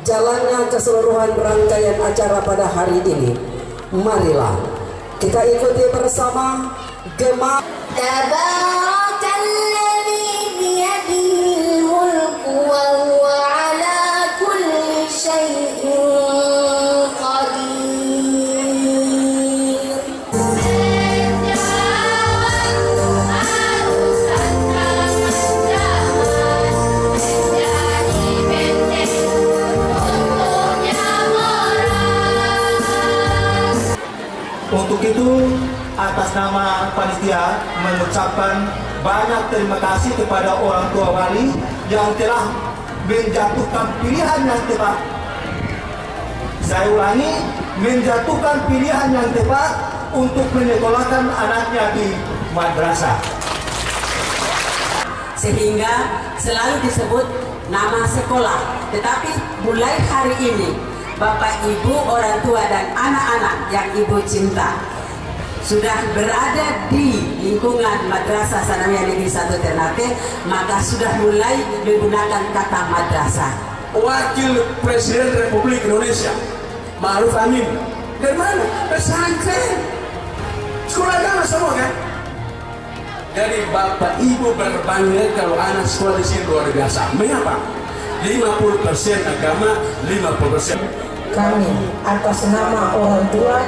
jalannya keseluruhan rangkaian acara pada hari ini. Marilah kita ikuti bersama Gema. Tabarakalladzi biyadihil mulku wa huwa ala kulli syai'in qadir. Untuk itu, atas nama panitia mengucapkan banyak terima kasih kepada orang tua wali yang telah menjatuhkan pilihan yang tepat. Saya ulangi, menjatuhkan pilihan yang tepat untuk menyekolahkan anaknya di madrasah. Sehingga selalu disebut nama sekolah. Tetapi mulai hari ini, Bapak, Ibu, orang tua dan anak-anak yang Ibu cinta sudah berada di lingkungan Madrasah Sanawiyah Negeri 1 Ternate, maka sudah mulai menggunakan kata madrasah. Wakil Presiden Republik Indonesia Ma'ruf Amin dari mana? Pesantren, sekolah agama semua kan? Jadi Bapak Ibu berbangga kalau anak sekolah di sini luar biasa. Mengapa? 50% agama, 50%. Kami atas nama orang tua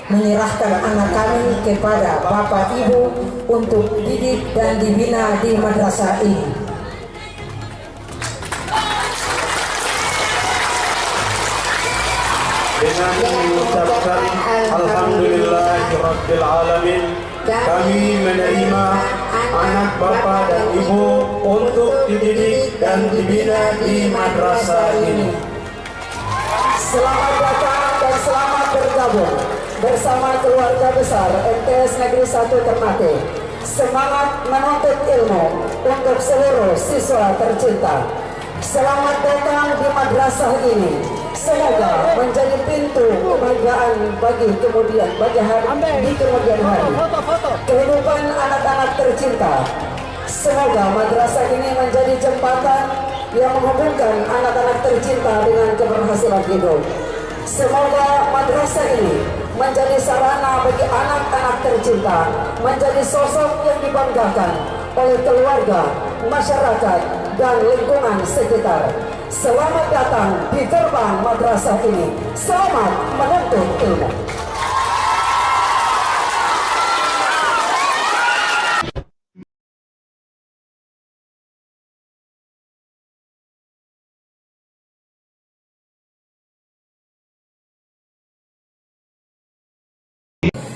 menyerahkan anak kami kepada Bapak Ibu untuk didik dan dibina di madrasah ini. Dengan mengucapkan Alhamdulillahirabbil alamin, kami menerima anak Bapak dan Ibu untuk dididik dan dibina di madrasah ini. Selamat datang dan selamat bergabung bersama keluarga besar MTS Negeri 1 Ternate. Semangat menuntut ilmu untuk seluruh siswa tercinta. Selamat datang di madrasah ini. Semoga menjadi pintu kebahagiaan bagi kemudian hari. Kehidupan anak-anak tercinta. Semoga madrasah ini menjadi jembatan yang menghubungkan anak-anak tercinta dengan keberhasilan hidup. Semoga madrasah ini menjadi sarana bagi anak-anak tercinta, menjadi sosok yang dibanggakan oleh keluarga, masyarakat, dan lingkungan sekitar. Selamat datang di gerbang madrasah ini. Selamat menuntut ilmu.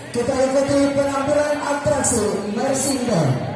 Kita ikuti penampilan atraksi marching band.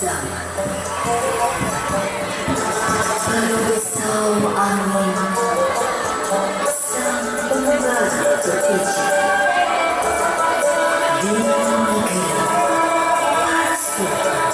zaman. Bergesau angin, sang pengembara berpijak di negeri surga.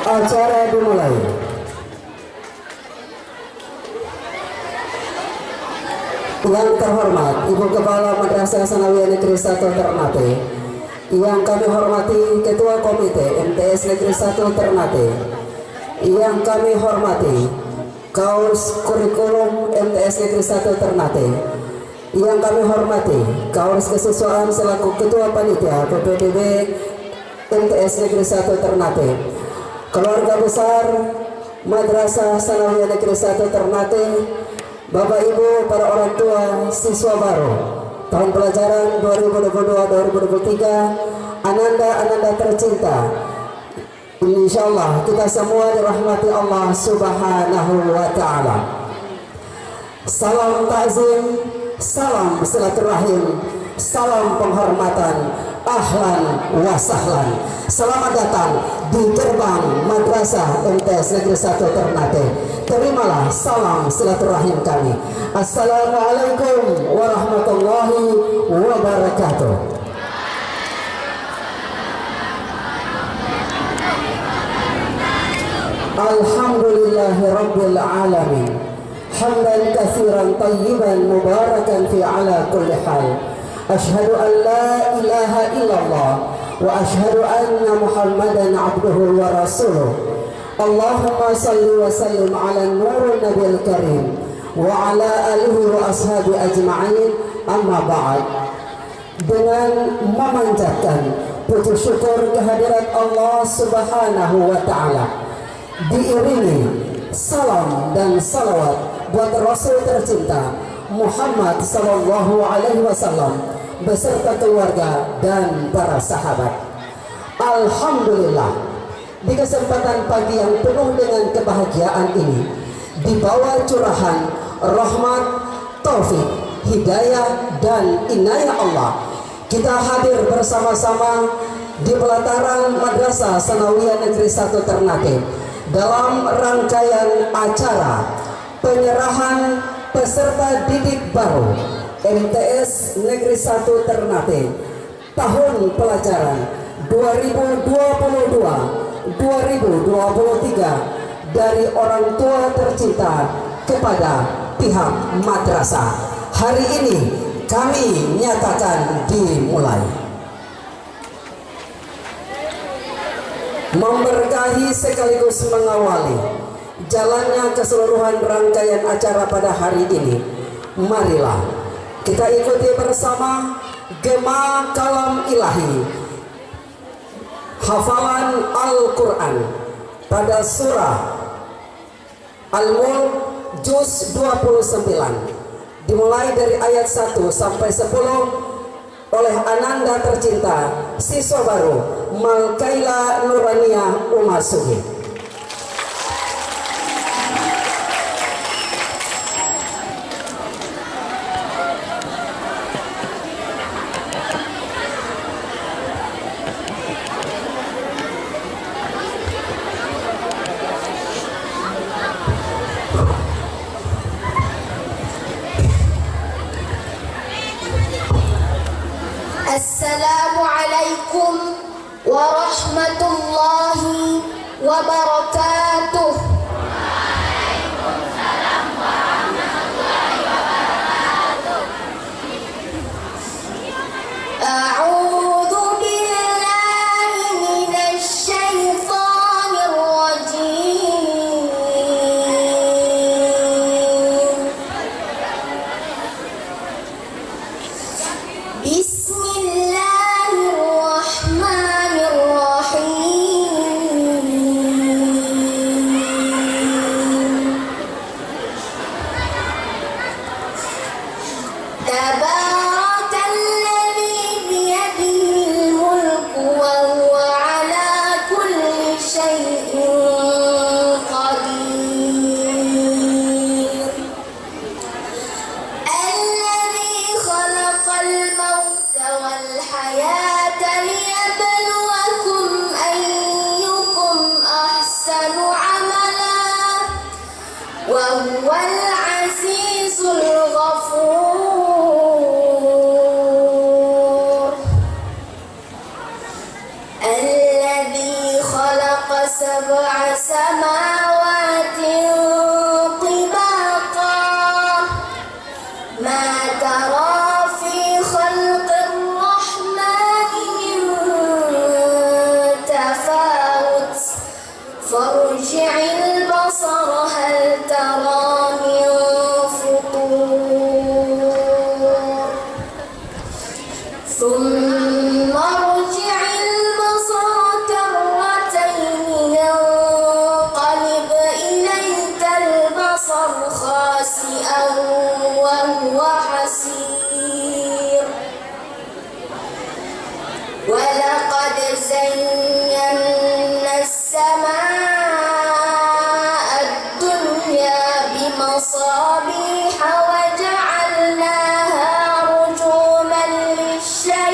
Acara dimulai. Yang terhormat Ibu Kepala Madrasah Sanawiyah Negeri 1 Ternate, yang kami hormati Ketua Komite MTS Negeri 1 Ternate, yang kami hormati Kaus Kurikulum MTS Negeri 1 Ternate, yang kami hormati Kaus Kesiswaan selaku Ketua Panitia PPDB MTS Negeri 1 Ternate, keluarga besar Madrasah Sanawiyah Negeri 1 Ternate, Bapak Ibu, para orang tua, siswa baru tahun pelajaran 2022-2023, ananda tercinta. Insyaallah kita semua dirahmati Allah Subhanahu wa taala. Salam takzim, salam silaturahim, salam penghormatan, ahlan wa sahlan. Selamat datang di gerbang Madrasah MTS Negeri 1 Ternate. Terimalah salam silaturahim kami. Assalamualaikum warahmatullahi wabarakatuh. Alhamdulillahirabbil alamin. Hamdan katsiran tayyiban mubarakan fi ala kulli hal. Asyhadu an la ilaha illallah wa asyhadu anna Muhammadan abduhu wa rasuluh. Allahumma salli wa sallim ala nurul nabiyil karim wa ala alihi wa ashabi ajma'in, amma ba'd. Dengan memanjatkan puji syukur kehadirat Allah Subhanahu wa ta'ala, diiringi salam dan salawat buat Rasul tercinta Muhammad sallallahu alaihi wasallam beserta keluarga dan para sahabat. Alhamdulillah, di kesempatan pagi yang penuh dengan kebahagiaan ini, di bawah curahan rahmat, taufik, hidayah dan inayah Allah, kita hadir bersama-sama di pelataran Madrasah Sanawiyah Negeri 1 Ternate dalam rangkaian acara penyerahan peserta didik baru MTS Negeri 1 Ternate tahun pelajaran 2022-2023 dari orang tua tercinta kepada pihak madrasah. Hari ini kami nyatakan dimulai. Memberkahi sekaligus mengawali jalannya keseluruhan rangkaian acara pada hari ini, marilah kita ikuti bersama Gema Kalam Ilahi, hafalan Al-Quran pada surah Al-Mulk juz 29, dimulai dari ayat 1 sampai 10 oleh ananda tercinta siswa baru Malkaila Nuraniyah Umar Sugi. Assalamualaikum warahmatullahi wabarakatuh. Waalaikumsalam warahmatullahi wabarakatuh. A'udzu billahi minasy syaithanir rajim. الذي خلق الموت والحياة سبع سماوات طباقا ما ترى في خلق الرحمن من تفاوت فارجع البصر هل ترى من فطور ثم ارجع البصر كرتين ينقلب إليك البصر خاسئا وهو حسير ولقد زينا السماء الدنيا بمصابيح وجعلناها رجوما للشياطين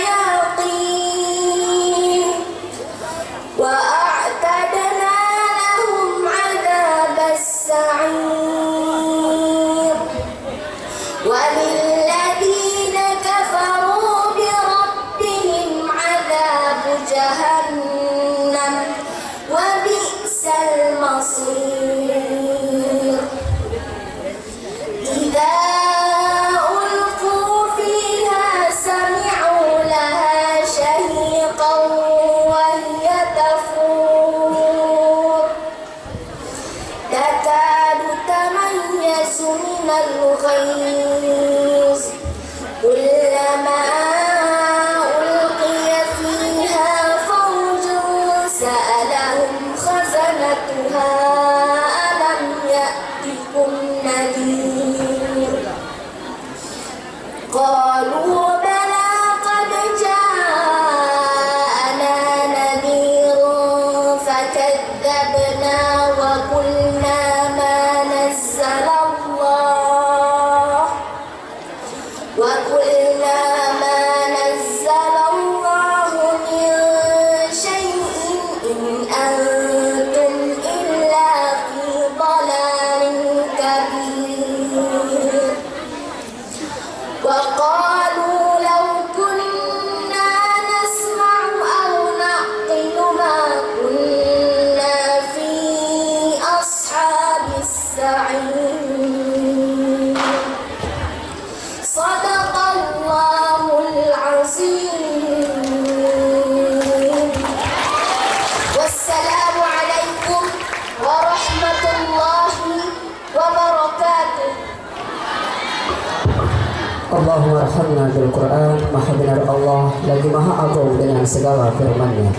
وأعتدنا لهم عذاب السعير وللذين كفروا بربهم عذاب جهنم وبئس المصير إذا ألقوا فيها سمعوا لها شهيقا وهي تفور تكاد تميز من الغيظ كلما ألقي فيها فوج سألهم خزنتها ألم يأتكم نذير قالوا بلى قد جاءنا نذير فكذبنا وقلنا ما نزل الله من شيء إن أنتم إلا في ضلال كبير وقالوا لو كنا نسمع أو نعقل ما كنا في أصحاب السعير صدق الله العظيم والسلام عليكم ورحمة الله وبركاته. Allahumma arhamna bil Quran, maha benar Allah lagi maha agung dengan segala firman-Nya.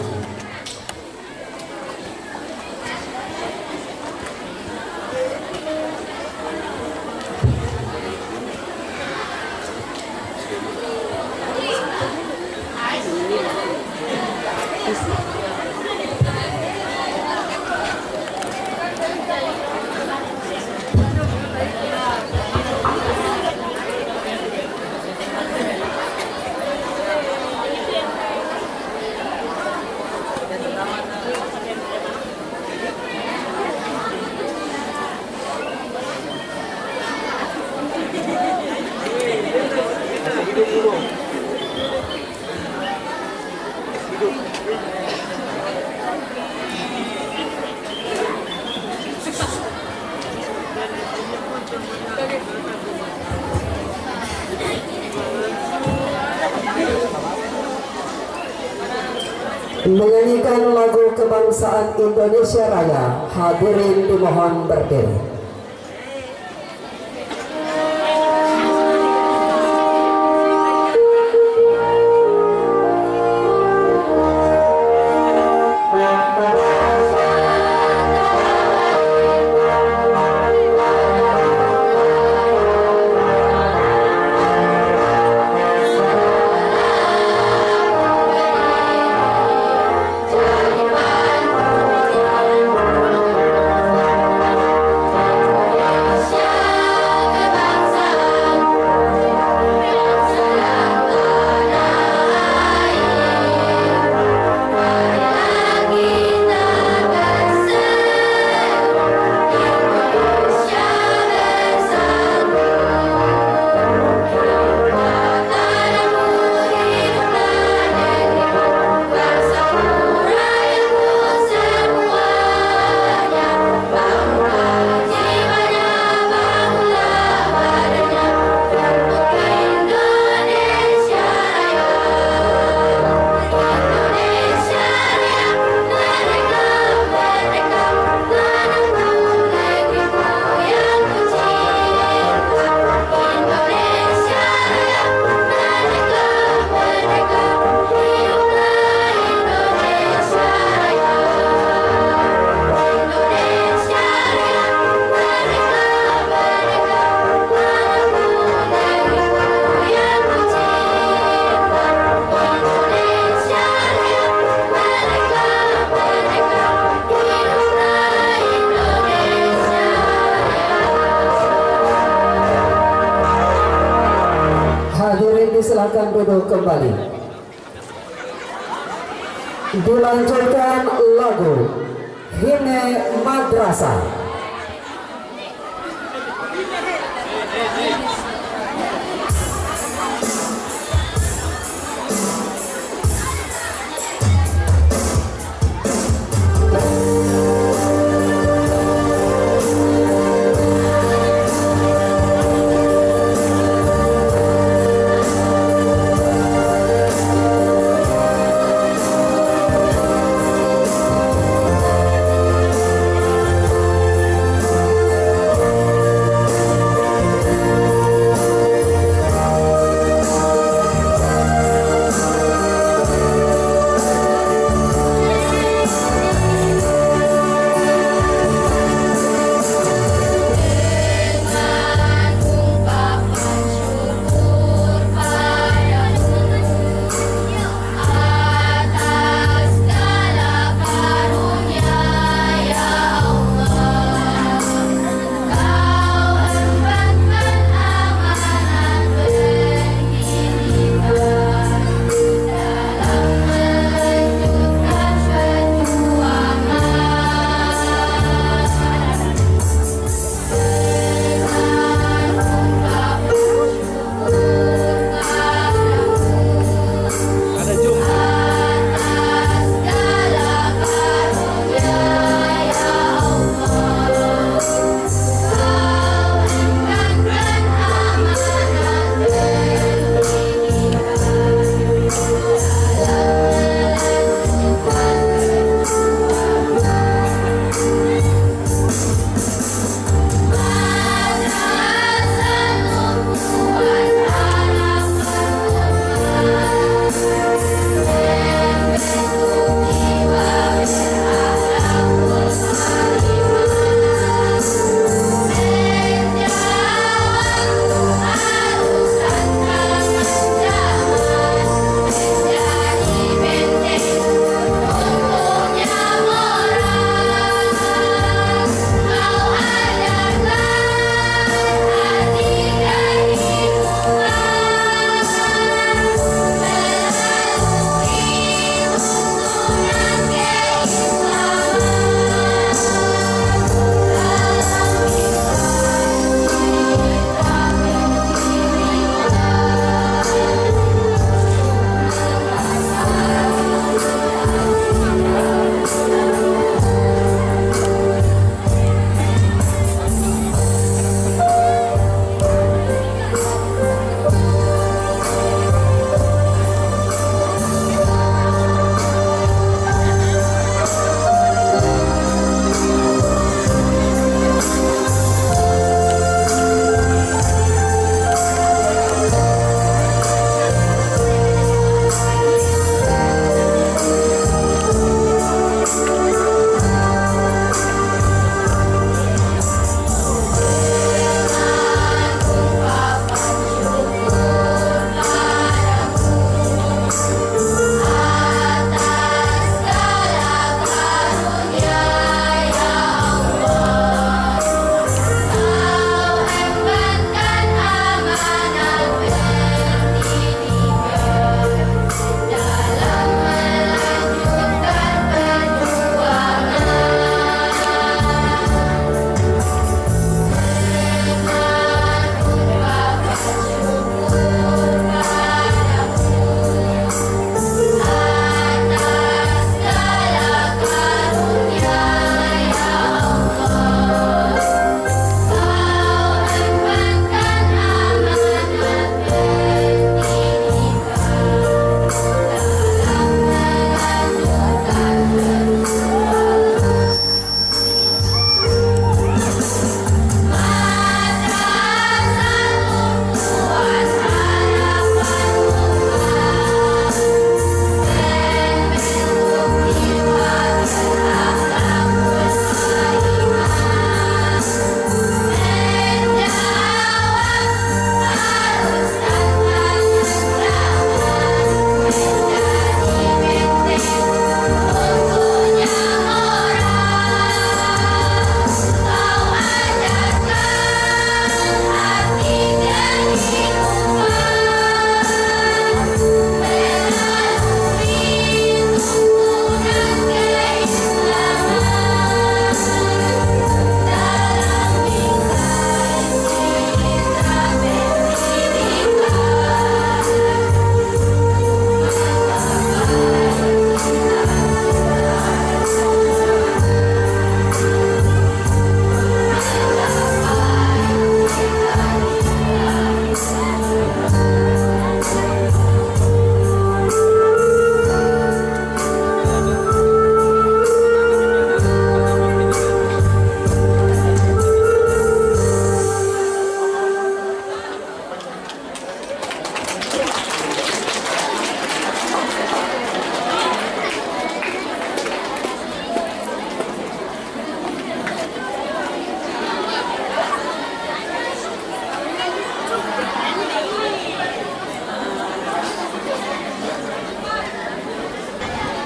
Menyanyikan lagu kebangsaan Indonesia Raya, hadirin dimohon berdiri. duduk kembali. Dilanjutkan lagu Hine Madrasah.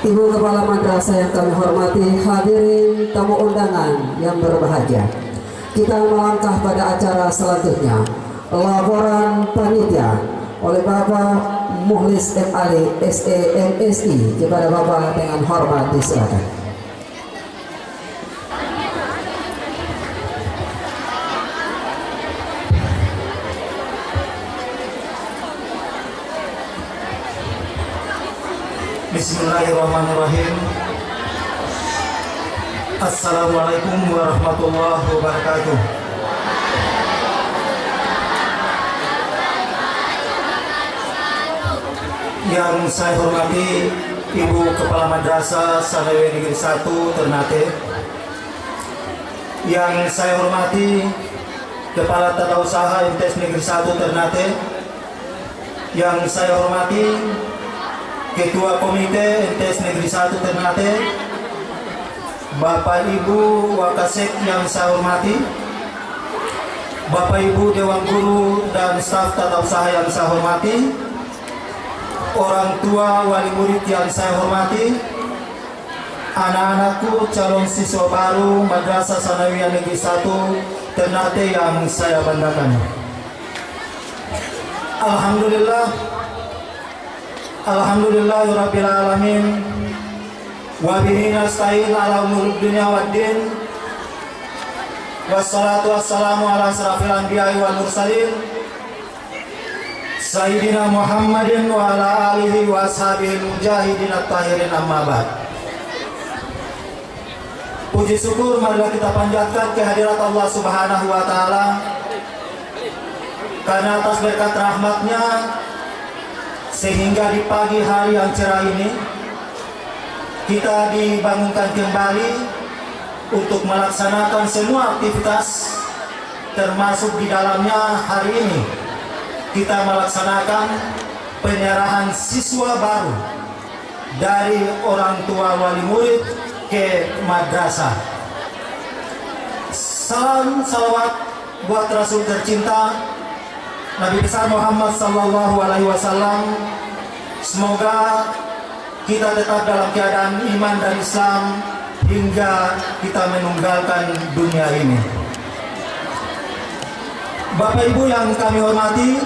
Ibu Kepala Madrasah yang kami hormati, hadirin tamu undangan yang berbahagia. Kita melangkah pada acara selanjutnya. Laporan panitia oleh Bapak Muhlis M. Ali SEMSI. Kepada Bapak dengan hormat disilakan. Bismillahirrahmanirrahim. Assalamualaikum warahmatullahi wabarakatuh. Yang saya hormati Ibu Kepala Madrasah Sanawiyah Negeri 1 Ternate. Yang saya hormati Kepala Tata Usaha MTS Negeri 1 Ternate. Yang saya hormati Ketua Komite MTS Negeri 1 Ternate, Bapak Ibu Wakasek yang saya hormati, Bapak Ibu Dewan Guru dan staf tata usaha yang saya hormati, orang tua wali murid yang saya hormati, anak-anakku calon siswa baru Madrasah Sanawiyah Negeri 1 Ternate yang saya banggakan. Alhamdulillahirabbil alamin wa bihi nasta'in ala umurid dunya waddin wassalatu wassalamu ala asrafil anbiya'i wal mursalin sayyidina Muhammadin wa ala alihi wa ashabihi mujahidin at-tahirin amma ba'd. Puji syukur marilah kita panjatkan kehadirat Allah Subhanahu wa taala karena atas berkat rahmatnya sehingga di pagi hari yang cerah ini kita dibangunkan kembali untuk melaksanakan semua aktivitas, termasuk di dalamnya hari ini kita melaksanakan penyerahan siswa baru dari orang tua wali murid ke madrasah. Salam salawat buat Rasul tercinta Nabi besar Muhammad sallallahu alaihi wasallam. Semoga kita tetap dalam keadaan iman dan Islam hingga kita meninggalkan dunia ini. Bapak Ibu yang kami hormati,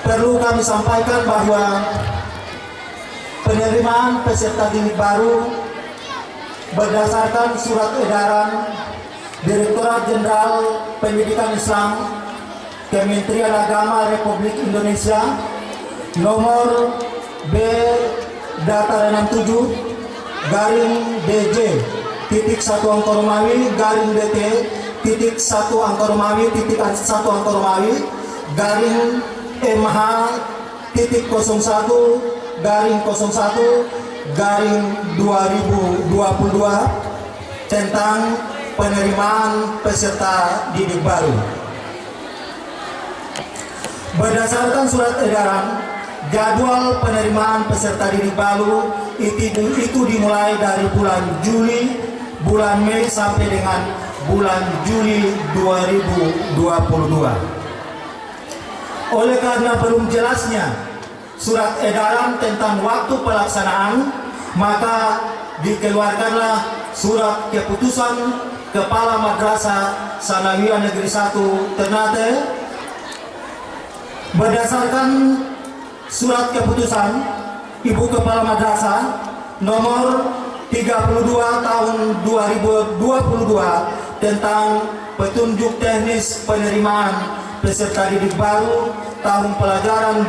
perlu kami sampaikan bahwa penerimaan peserta didik baru berdasarkan surat edaran Direktorat Jenderal Pendidikan Islam Kementerian Agama Republik Indonesia nomor B-DT-1-MH-1-01-01-2022 tentang penerimaan peserta didik baru. Berdasarkan surat edaran, jadwal penerimaan peserta didik baru itu dimulai dari bulan Juli, bulan Mei sampai dengan bulan Juli 2022. Oleh karena belum jelasnya surat edaran tentang waktu pelaksanaan, maka dikeluarkanlah surat keputusan Kepala Madrasah Sanawiyah Negeri 1 Ternate. Berdasarkan surat keputusan Ibu Kepala Madrasah nomor 32 tahun 2022 tentang petunjuk teknis penerimaan peserta didik baru tahun pelajaran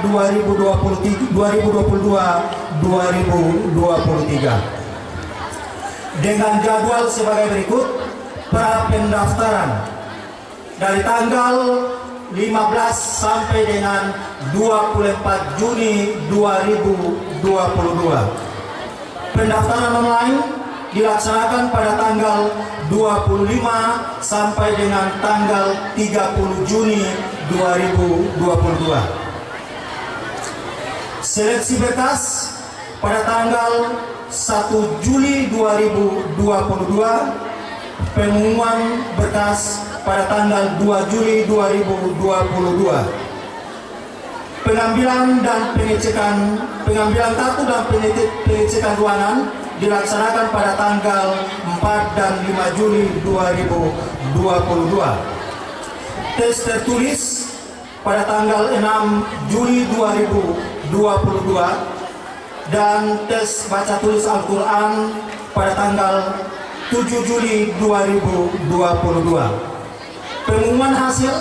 2022-2023 dengan jadwal sebagai berikut. Pra pendaftaran dari tanggal 15 sampai dengan 24 Juni 2022. Pendaftaran online dilaksanakan pada tanggal 25 sampai dengan tanggal 30 Juni 2022. Seleksi berkas pada tanggal 1 Juli 2022. Pengumuman berkas pada tanggal 2 Juli 2022. pengambilan kartu dan pengecekan ruangan dilaksanakan pada tanggal 4 dan 5 Juli 2022. Tes tertulis pada tanggal 6 Juli 2022 dan tes baca tulis Al-Quran pada tanggal 7 Juli 2022. Pengumuman hasil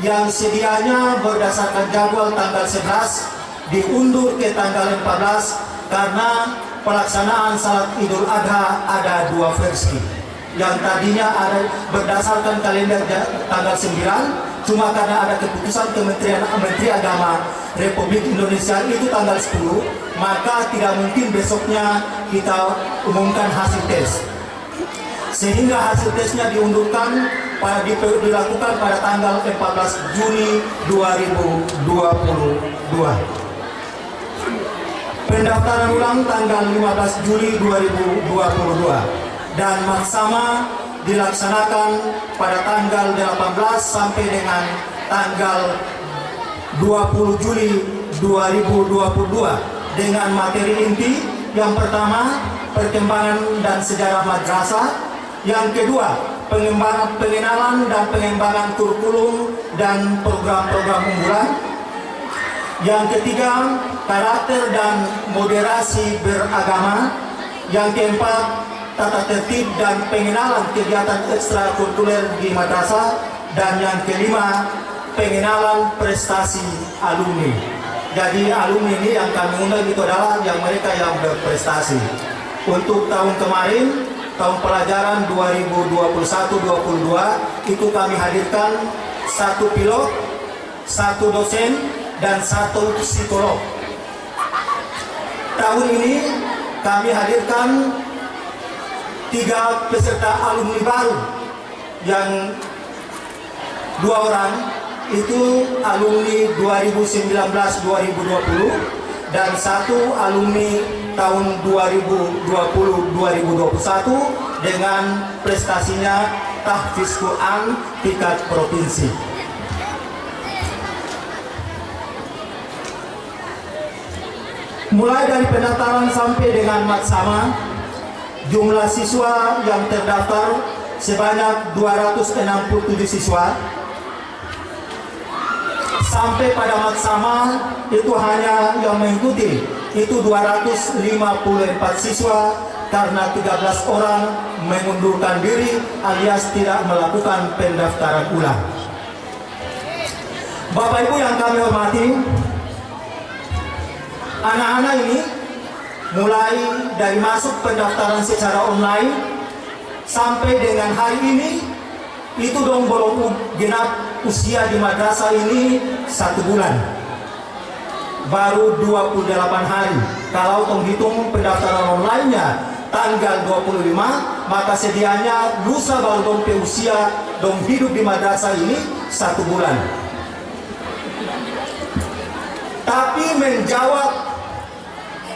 yang sedianya berdasarkan jadwal tanggal 11 diundur ke tanggal 14 karena pelaksanaan salat Idul Adha ada dua versi. Yang tadinya ada berdasarkan kalender tanggal 9, cuma karena ada keputusan Menteri Agama Republik Indonesia itu tanggal 10, maka tidak mungkin besoknya kita umumkan hasil tes. Sehingga hasil tesnya diundurkan dilakukan pada tanggal 14 Juni 2022. Pendaftaran ulang tanggal 15 Juli 2022 dan maksama dilaksanakan pada tanggal 18 sampai dengan tanggal 20 Juli 2022 dengan materi inti yang pertama perkembangan dan sejarah madrasah, yang kedua pengenalan dan pengembangan kurikulum dan program-program unggulan, yang ketiga karakter dan moderasi beragama, yang keempat tata tertib dan pengenalan kegiatan ekstrakurikuler di madrasah, dan yang kelima pengenalan prestasi alumni. Jadi alumni ini yang kami undang itu adalah yang mereka yang berprestasi. Untuk tahun kemarin, tahun pelajaran 2021-22 itu kami hadirkan 1 pilot, 1 dosen, dan 1 psikolog. Tahun ini kami hadirkan 3 peserta alumni baru, yang 2 orang itu alumni 2019-2020 dan 1 alumni tahun 2020-2021 dengan prestasinya tahfiz Quran tingkat provinsi. Mulai dari pendaftaran sampai dengan maksama, jumlah siswa yang terdaftar sebanyak 267 siswa. Sampai pada maksama itu hanya yang mengikuti itu 254 siswa karena 13 orang mengundurkan diri alias tidak melakukan pendaftaran ulang. Bapak Ibu yang kami hormati, anak-anak ini mulai dari masuk pendaftaran secara online sampai dengan hari ini itu dong belum genap usia di madrasah ini 1 bulan, baru 28 hari. Kalau tong hitung pendaftaran online-nya tanggal 25, maka sedianya lusa baru dong usia dong hidup di madrasah ini 1 bulan. Tapi menjawab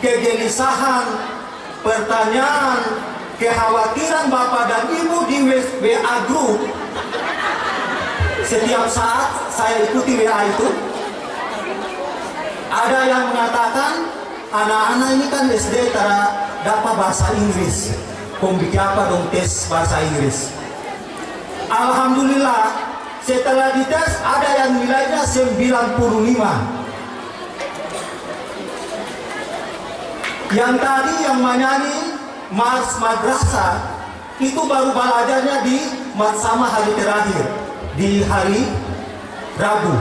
kegelisahan, pertanyaan, kekhawatiran Bapak dan Ibu di WA Group, setiap saat saya ikuti WA itu, ada yang mengatakan anak-anak ini kan SD dapat bahasa Inggris, bikin apa dong tes bahasa Inggris. Alhamdulillah setelah dites ada yang nilainya 95. Yang tadi yang menyanyi Mars Madrasah itu baru belajarnya di maksama hari terakhir, di hari Rabu,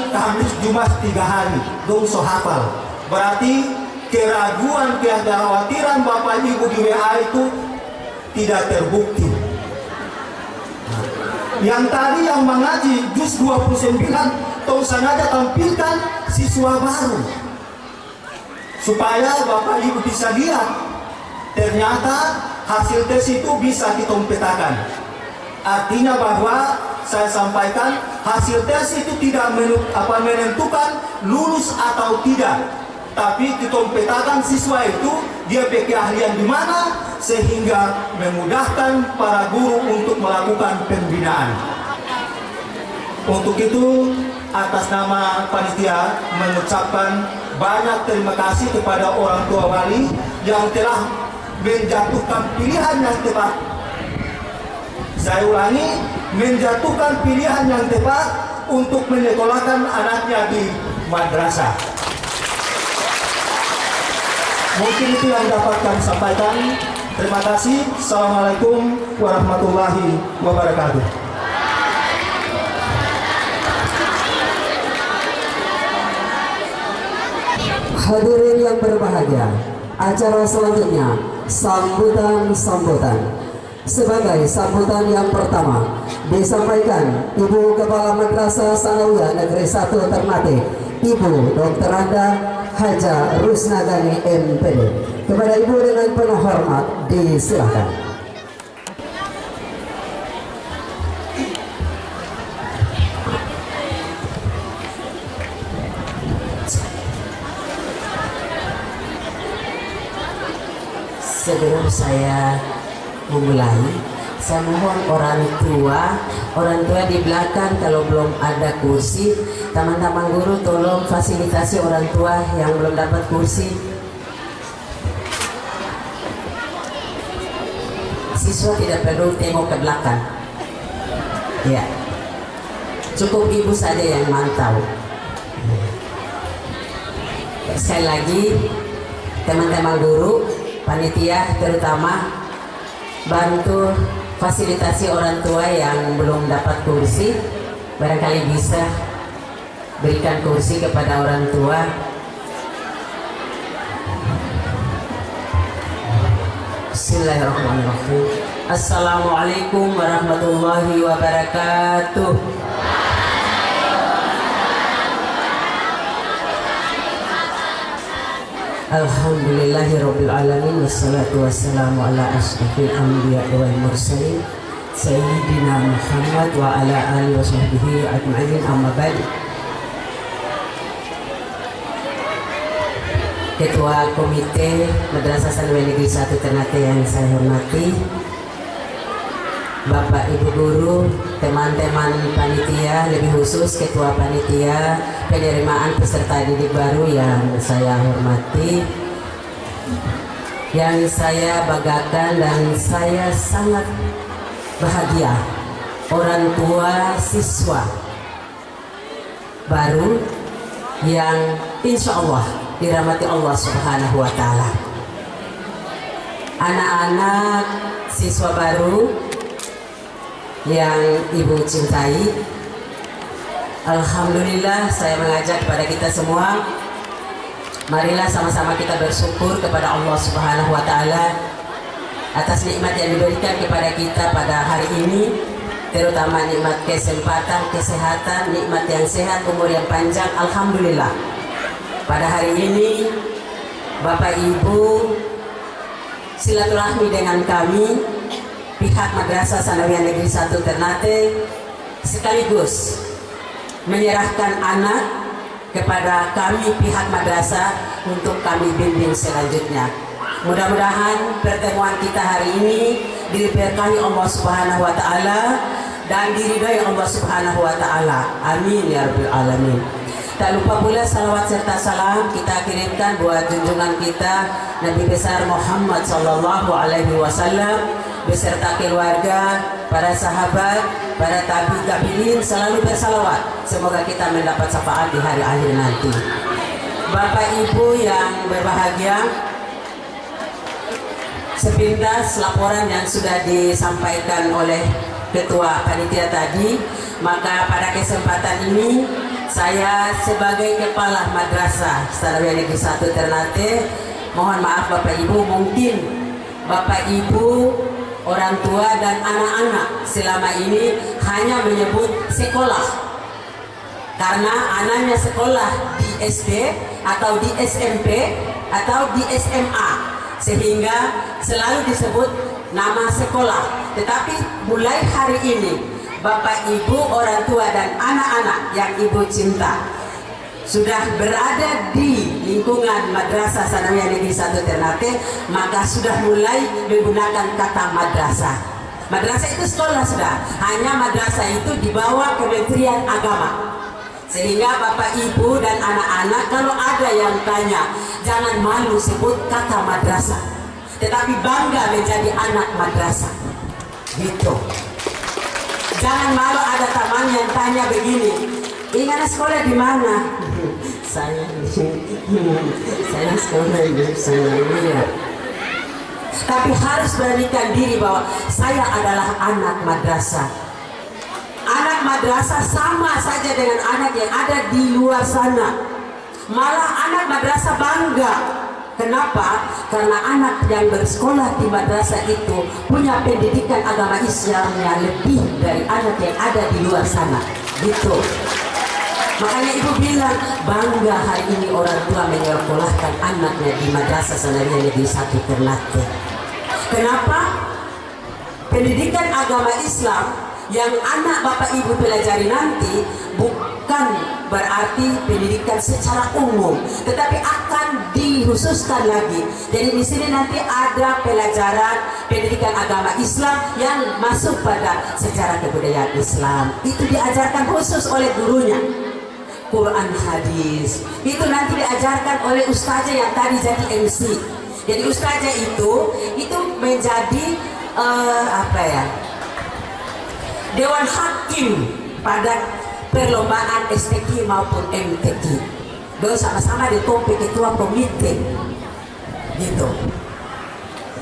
Kamis, Jumat 3 hari, dong so hafal. Berarti keraguan, kekhawatiran Bapak Ibu di WA itu tidak terbukti. Yang tadi yang mengaji juz 29, tong sengaja tampilkan siswa baru supaya Bapak Ibu bisa lihat ternyata hasil tes itu bisa ditompetakan. Artinya bahwa saya sampaikan hasil tes itu tidak menentukan lulus atau tidak, tapi ditompetakan siswa itu dia keahlian di mana sehingga memudahkan para guru untuk melakukan pembinaan. Untuk itu atas nama panitia mengucapkan banyak terima kasih kepada orang tua wali yang telah menjatuhkan pilihan yang tepat. Saya ulangi, menjatuhkan pilihan yang tepat untuk menyekolahkan anaknya di madrasah. Mungkin itu yang dapat kami sampaikan. Terima kasih. Assalamualaikum warahmatullahi wabarakatuh. Hadirin yang berbahagia, acara selanjutnya sambutan. Sebagai sambutan yang pertama disampaikan Ibu Kepala Madrasah Sanawiyah Negeri 1 Ternate, Ibu Dr. Anda Haja Rusnagani MPD. Kepada Ibu dengan penuh hormat disilakan. Sebelum saya memulai, saya mohon orang tua di belakang kalau belum ada kursi, teman-teman guru tolong fasilitasi orang tua yang belum dapat kursi. Siswa tidak perlu tengok ke belakang, ya, cukup ibu saja yang mantau. Sekali lagi, teman-teman guru, panitia terutama, bantu fasilitasi orang tua yang belum dapat kursi. Barangkali bisa berikan kursi kepada orang tua. Bismillahirrahmanirrahim. Assalamualaikum warahmatullahi wabarakatuh. Alhamdulillahirabbil alamin, wassalatu wassalamu ala asyrafil anbiya wal mursalin sayyidina Muhammad wa ala alihi washabbihi ajma'in, amma ba'd. Ketua Komite Madrasah Sanawiyah Negeri 1 Ternate yang saya hormati, Bapak Ibu guru, teman-teman panitia, lebih khusus Ketua Panitia penerimaan peserta didik baru yang saya hormati, yang saya banggakan dan saya sangat bahagia, orang tua siswa baru yang insya Allah dirahmati Allah Subhanahu wa Ta'ala. Anak-anak siswa baru yang ibu cintai, alhamdulillah saya mengajak kepada kita semua, marilah sama-sama kita bersyukur kepada Allah Subhanahu wa Ta'ala atas nikmat yang diberikan kepada kita pada hari ini, terutama nikmat kesempatan, kesehatan, nikmat yang sehat, umur yang panjang. Alhamdulillah pada hari ini Bapak Ibu silaturahmi dengan kami pihak Madrasah Sanawiyah Negeri 1 Ternate, sekaligus menyerahkan anak kepada kami pihak madrasah untuk kami bimbing selanjutnya. Mudah-mudahan pertemuan kita hari ini diberkahi Allah Subhanahu wa Ta'ala dan diridhai Allah Subhanahu wa Ta'ala. Amin ya rabbal alamin. Tak lupa pula salawat serta salam kita kirimkan buat junjungan kita Nabi besar Muhammad sallallahu alaihi wasallam beserta keluarga, para sahabat, para tabi'in, selalu bersalawat. Semoga kita mendapat syafaat di hari akhir nanti. Bapak Ibu yang berbahagia, sepintas laporan yang sudah disampaikan oleh Ketua Panitia tadi, maka pada kesempatan ini saya sebagai Kepala Madrasah Sanawiyah Negeri 1 Ternate, mohon maaf Bapak Ibu, mungkin Bapak Ibu, orang tua dan anak-anak selama ini hanya menyebut sekolah karena anaknya sekolah di SD atau di SMP atau di SMA, sehingga selalu disebut nama sekolah. Tetapi mulai hari ini Bapak Ibu, orang tua dan anak-anak yang Ibu cinta sudah berada di lingkungan Madrasah Sanawiyah Negeri 1 Ternate, maka sudah mulai menggunakan kata madrasah. Madrasah itu sekolah sudah, hanya madrasah itu di bawah Kementerian Agama. Sehingga Bapak Ibu dan anak-anak kalau ada yang tanya, jangan malu sebut kata madrasah, tetapi bangga menjadi anak madrasah. Gitu. Jangan malu ada teman yang tanya begini, ingat sekolah di mana? Saya sekolah di Sanawiyah. Tapi harus beranikan diri bahwa saya adalah anak madrasah. Anak madrasah sama saja dengan anak yang ada di luar sana. Malah anak madrasah bangga. Kenapa? Karena anak yang bersekolah di madrasah itu punya pendidikan agama Islam yang lebih dari anak yang ada di luar sana. Gitu. Makanya ibu bilang bangga hari ini orang tua menyekolahkan anaknya di madrasah Sanawiyah Negeri 1 Ternate. Kenapa? Pendidikan agama Islam yang anak Bapak Ibu pelajari nanti bukan berarti pendidikan secara umum, tetapi akan dikhususkan lagi. Jadi di sini nanti ada pelajaran pendidikan agama Islam yang masuk pada sejarah kebudayaan Islam. Itu diajarkan khusus oleh gurunya. Quran hadis itu nanti diajarkan oleh ustazah yang tadi jadi MC. Jadi ustazah itu menjadi Dewan Hakim pada perlombaan STQ maupun MTQ. Dua sama-sama ditompe ketua komite. Gitu.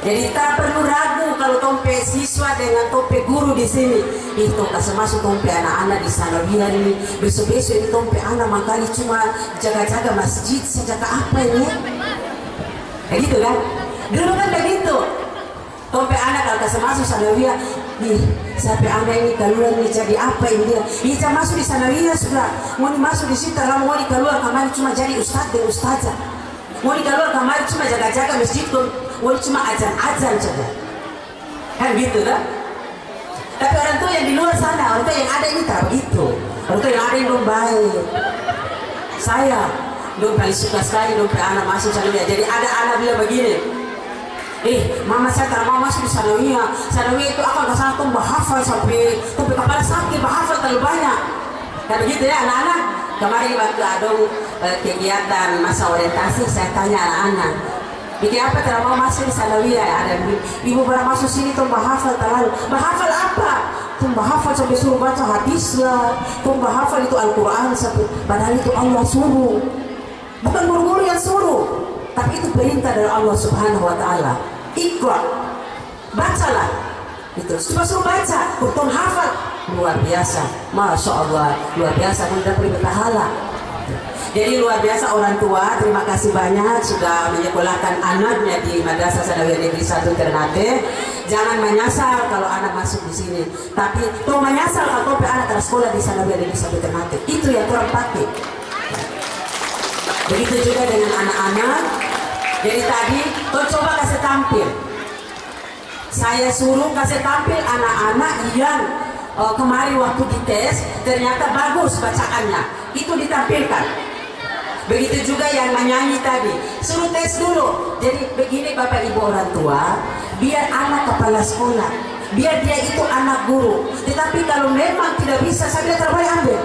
Jadi tak perlu ragu kalau tompe siswa dengan tompe guru di sini. Itu kasih masuk tompe anak-anak di Sanawiyah ini. Besok-besok ini tompe anak makanya cuma jaga-jaga masjid sejak apa ini? Kayak gitu kan? Dulu kan begitu. Tompe anak kalau kasih masuk Sanawiyah, sampai anak ini keluar nih jadi apa ini dia? Ia masuk di Sanawiyah sudah, mau masuk di situ, kalau mau keluar kemarin cuma jadi ustaz dan ustazah, mau keluar kemarin cuma jaga-jaga masjid, mau cuma ajan-ajan saja, kan gitu kan? Tapi orang tua yang di luar sana, orang tua yang ada ini tak begitu, orang tua yang ada ini dong baik. Saya dong paling suka sekali dong anak masuk Sanawiyah. Jadi ada anak bilang begini. Mama saya tak mau masuk di Sanawiyah. Sanawiyah itu akan kesana tuh bahafal sampai kepala sakit, bahafal terlalu banyak. Kan begitu ya anak-anak. Kemarin waktu ada kegiatan masa orientasi, saya tanya anak-anak, bikin apa tak mau masuk di Sanawiyah? Ada ibu pernah masuk sini tuh bahafal terlalu. Bahafal apa? Tuh bahafal sampai suruh baca hadis lah. Tuh bahafal itu Al-Quran sampai. Padahal itu Allah suruh, bukan guru-guru yang suruh, tapi itu perintah dari Allah Subhanahu Wa Taala. Iqra, bacalah. Itu suruh baca, kurton hafal, luar biasa, masya Allah, luar biasa, mudah beri pahala. Jadi luar biasa orang tua, terima kasih banyak sudah menyekolahkan anaknya di Madrasah Sanawiyah Negeri 1 Ternate. Jangan menyasar kalau anak masuk di sini, tapi tuh menyasar kalau anak terus sekolah di Sanawiyah Negeri 1 Ternate. Itu yang kurang pakai. Begitu juga dengan anak-anak. Jadi tadi kau coba kasih tampil. Saya suruh kasih tampil anak-anak yang kemarin waktu dites ternyata bagus bacaannya. Itu ditampilkan. Begitu juga yang menyanyi tadi. Suruh tes dulu. Jadi begini Bapak Ibu orang tua, biar anak kepala sekolah, biar dia itu anak guru. Tetapi kalau memang tidak bisa, saya bilang terbaik ambil.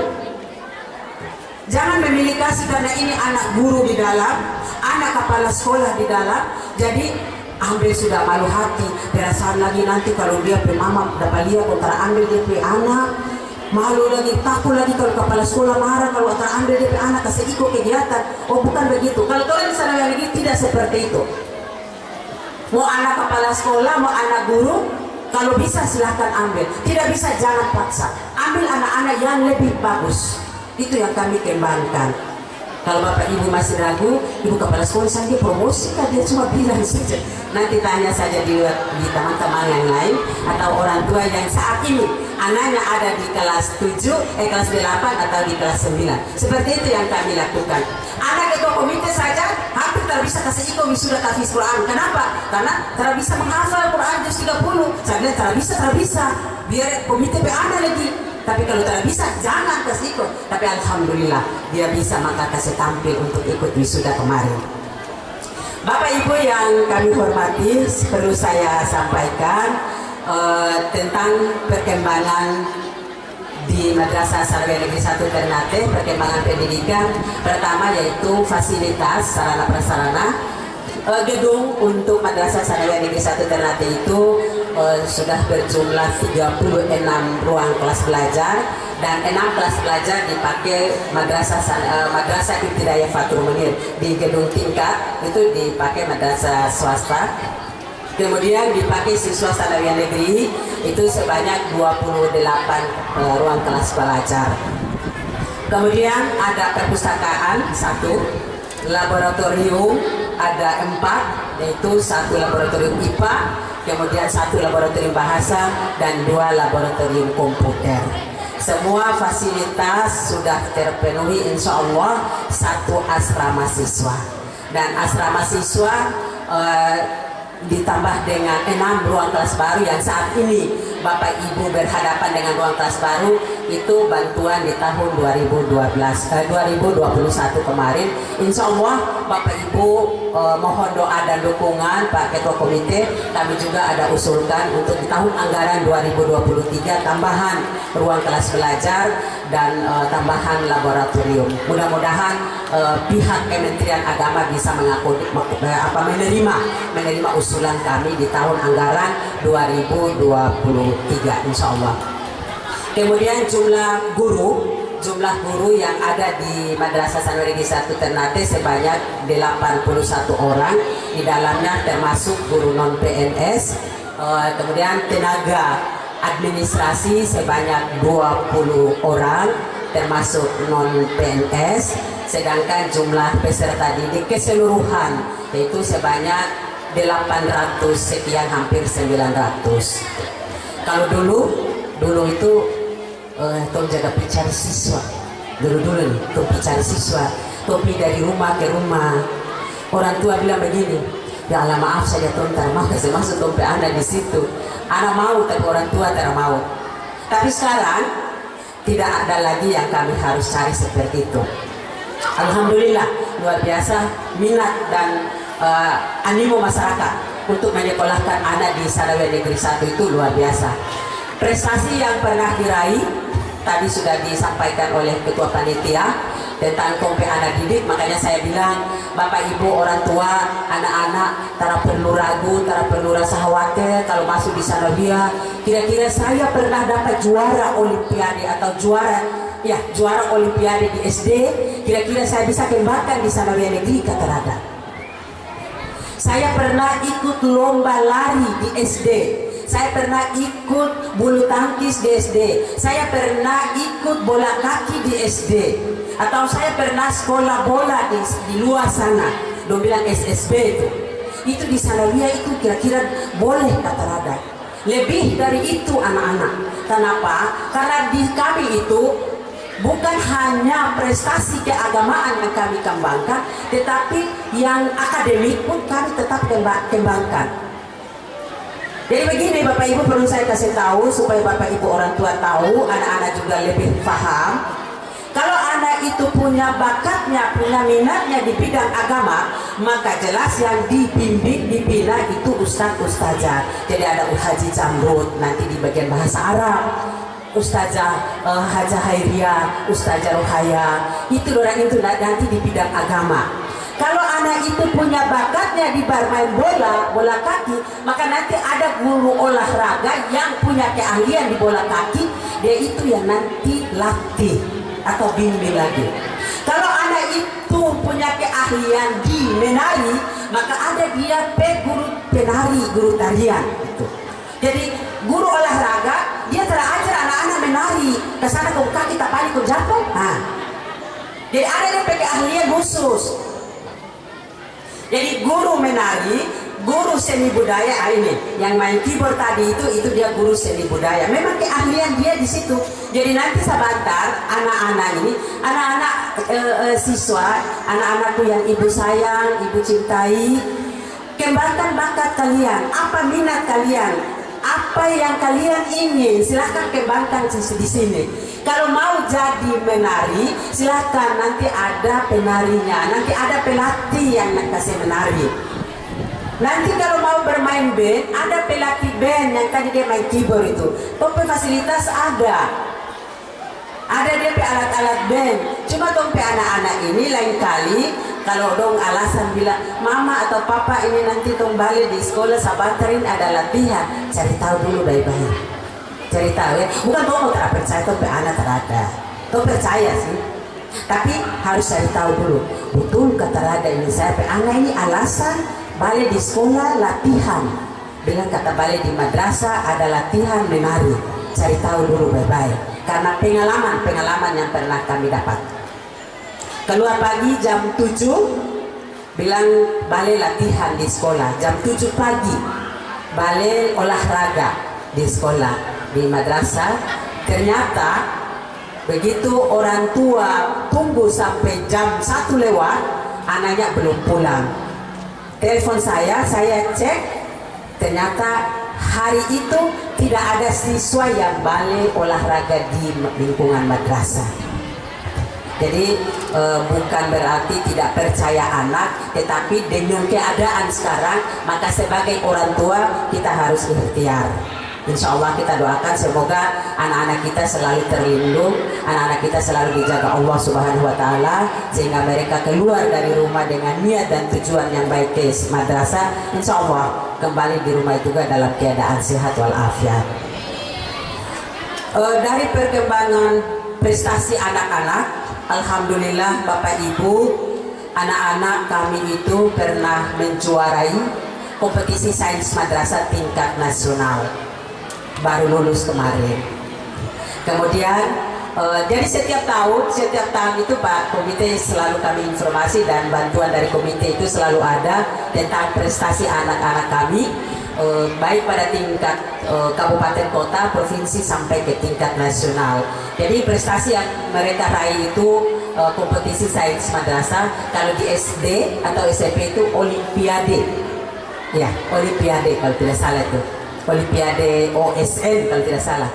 Jangan memilih kasih karena ini anak guru di dalam, anak kepala sekolah di dalam, jadi ambil sudah malu hati. Perasaan lagi nanti kalau dia pe mama dapat lihat antara ambil dia pe anak, malu lagi, takut lagi kalau kepala sekolah marah kalau antara ambil dia pe anak kasih ikut kegiatan. Oh bukan begitu. Kalau kalian di sana lagi tidak seperti itu. Mau anak kepala sekolah, mau anak guru, kalau bisa silahkan ambil. Tidak bisa jangan paksa. Ambil anak-anak yang lebih bagus. Itu yang kami kembangkan. Kalau Bapak Ibu masih ragu, Ibu kepala sekolah saya promosi kan, dia cuma bilang saja. Nanti tanya saja di teman-teman yang lain atau orang tua yang saat ini anaknya ada di kelas 7, kelas 8 atau di kelas 9. Seperti itu yang kami lakukan. Anak itu komite saja hampir tak bisa kasih ikut wisuda tahfiz Quran. Kenapa? Karena tak bisa menghafal Quran juz 30. Saya bilang tak bisa. Biar komite be anak lagi. Tapi kalau tidak bisa, jangan kasih ikut. Tapi alhamdulillah dia bisa, maka kasih tampil untuk ikut wisuda kemarin. Bapak Ibu yang kami hormati, perlu saya sampaikan tentang perkembangan di di Madrasah Sanawiyah Negeri 1 Ternate. Perkembangan pendidikan pertama yaitu fasilitas sarana prasarana. Gedung untuk Madrasah Sanawiyah Negeri 1 Ternate itu sudah berjumlah 36 ruang kelas belajar dan 6 kelas belajar dipakai Madrasah Ibtidaiyah Fathur Munir. Di gedung tingkat itu dipakai madrasah swasta. Kemudian dipakai siswa Sanawiyah Negeri itu sebanyak 28 ruang kelas belajar. Kemudian ada perpustakaan 1, laboratorium ada 4, yaitu 1 laboratorium IPA, kemudian 1 laboratorium bahasa dan 2 laboratorium komputer. Semua fasilitas sudah terpenuhi, insya Allah. 1 asrama siswa, dan asrama siswa ditambah dengan 6 ruang kelas baru yang saat ini Bapak Ibu berhadapan dengan ruang kelas baru. Itu bantuan di tahun 2021 kemarin. Insya Allah Bapak Ibu mohon doa dan dukungan Pak Ketua Komite. Kami juga ada usulkan untuk di tahun anggaran 2023 tambahan ruang kelas belajar dan tambahan laboratorium. Mudah-mudahan pihak Kementerian Agama bisa menerima usulan kami di tahun anggaran 2023 insya Allah. Kemudian jumlah guru yang ada di Madrasah Sanawiyah Negeri 1 Ternate sebanyak 81 orang. Di dalamnya termasuk guru non PNS, kemudian tenaga administrasi sebanyak 20 orang termasuk non PNS, sedangkan jumlah peserta didik keseluruhan yaitu sebanyak 800 sekian, hampir 900. Kalau dulu itu tolong jaga pencari siswa. Dulu nih, tolong pencari siswa. Topi dari rumah ke rumah. Orang tua bilang begini, ya Allah maaf saja tolong terima kasih masuk topi anak di situ. Anak mau tapi orang tua tidak mau. Tapi sekarang tidak ada lagi yang kami harus cari seperti itu. Alhamdulillah luar biasa minat dan animo masyarakat untuk menyekolahkan anak di Sanawiyah Negeri 1 itu luar biasa. Prestasi yang pernah diraih tadi sudah disampaikan oleh Ketua Panitia tentang kompe anak didik. Makanya saya bilang Bapak Ibu orang tua anak-anak tak perlu ragu, tak perlu rasa khawatir kalau masuk di Sanawiyah. Kira-kira saya pernah dapat juara olimpiade atau juara olimpiade di SD, kira-kira saya bisa kembangkan di Sanawiyah Negeri kata Rada. Saya pernah ikut lomba lari di SD. Saya pernah ikut bulu tangkis di SD. Saya pernah ikut bola kaki di SD. Atau saya pernah sekolah bola di luar sana. Dong bilang SSB itu. Itu di Sanawiyah itu kira-kira boleh kata Rada. Lebih dari itu anak-anak. Kenapa? Karena di kami itu bukan hanya prestasi keagamaan yang kami kembangkan, tetapi yang akademik pun kami tetap kembangkan. Jadi begini Bapak Ibu, perlu saya kasih tahu supaya Bapak Ibu orang tua tahu, anak-anak juga lebih paham. Kalau anak itu punya bakatnya, punya minatnya di bidang agama, maka jelas yang dibimbing, dibina itu ustaz-ustazah. Jadi ada Haji Jamrut nanti di bagian bahasa Arab, Ustazah Hajah Hairiyah, Ustazah Ruhaya, itu orang itu nanti di bidang agama. Kalau anak itu punya bakatnya di bermain bola kaki, maka nanti ada guru olahraga yang punya keahlian di bola kaki, dia itu yang nanti latih atau bimbing lagi. Kalau anak itu punya keahlian di menari, maka ada dia guru penari, guru tarian. Gitu. Jadi guru olahraga dia terajar anak-anak menari ke sana ke kaki tak balik ke jatuh. Nah, jadi ada dia keahlian khusus. Jadi guru menari, guru seni budaya ini yang main keyboard tadi itu dia guru seni budaya. Memang keahlian dia di situ. Jadi nanti sebentar anak-anak ini, siswa, anak-anakku yang ibu sayang, ibu cintai, kembangkan bakat kalian. Apa minat kalian? Apa yang kalian ingin? Silahkan kembangkan di sini. Kalau mau jadi menari, silahkan nanti ada penarinya, nanti ada pelatih yang kasih menari. Nanti kalau mau bermain band, ada pelatih band yang tadi dia main keyboard itu. Topi fasilitas ada. Ada dia pe alat-alat band. Cuma dong pe anak-anak ini lain kali kalau dong alasan bilang mama atau papa ini nanti dong balik di sekolah sabantarin ada latihan, cari tahu dulu baik-baik. Cari tahu ya. Bukan dong tak percaya dong pe anak terada. Dong percaya sih. Tapi harus cari tahu dulu. Betul kata rada ini saya pe anak ini alasan balik di sekolah latihan. Bilang kata balik di madrasah ada latihan menari. Cari tahu dulu baik-baik. Karena pengalaman yang pernah kami dapat. Keluar pagi jam 7, bilang balik latihan di sekolah. Jam 7 pagi balik olahraga di sekolah, di madrasah. Ternyata begitu orang tua tunggu sampai jam 1 lewat, anaknya belum pulang. Telepon saya cek, ternyata hari itu tidak ada siswa yang balik olahraga di lingkungan madrasah. Jadi bukan berarti tidak percaya anak, tetapi dengan keadaan sekarang, maka sebagai orang tua kita harus ikhtiar. Insya Allah kita doakan semoga anak-anak kita selalu terlindung, anak-anak kita selalu dijaga Allah Subhanahu Wa Taala, sehingga mereka keluar dari rumah dengan niat dan tujuan yang baik ke madrasah. Insya Allah kembali di rumah juga dalam keadaan sehat walafiat. Dari perkembangan prestasi anak-anak, alhamdulillah Bapak Ibu, anak-anak kami itu pernah menjuarai kompetisi sains madrasah tingkat nasional. Baru lulus kemarin. Kemudian jadi setiap tahun itu Pak Komite selalu kami informasi dan bantuan dari komite itu selalu ada tentang prestasi anak-anak kami, baik pada tingkat kabupaten kota, provinsi sampai ke tingkat nasional. Jadi prestasi yang mereka raih itu kompetisi sains madrasah. Kalau di SD atau SMP itu olimpiade, ya olimpiade kalau tidak salah itu. Olimpiade OSN kalau tidak salah,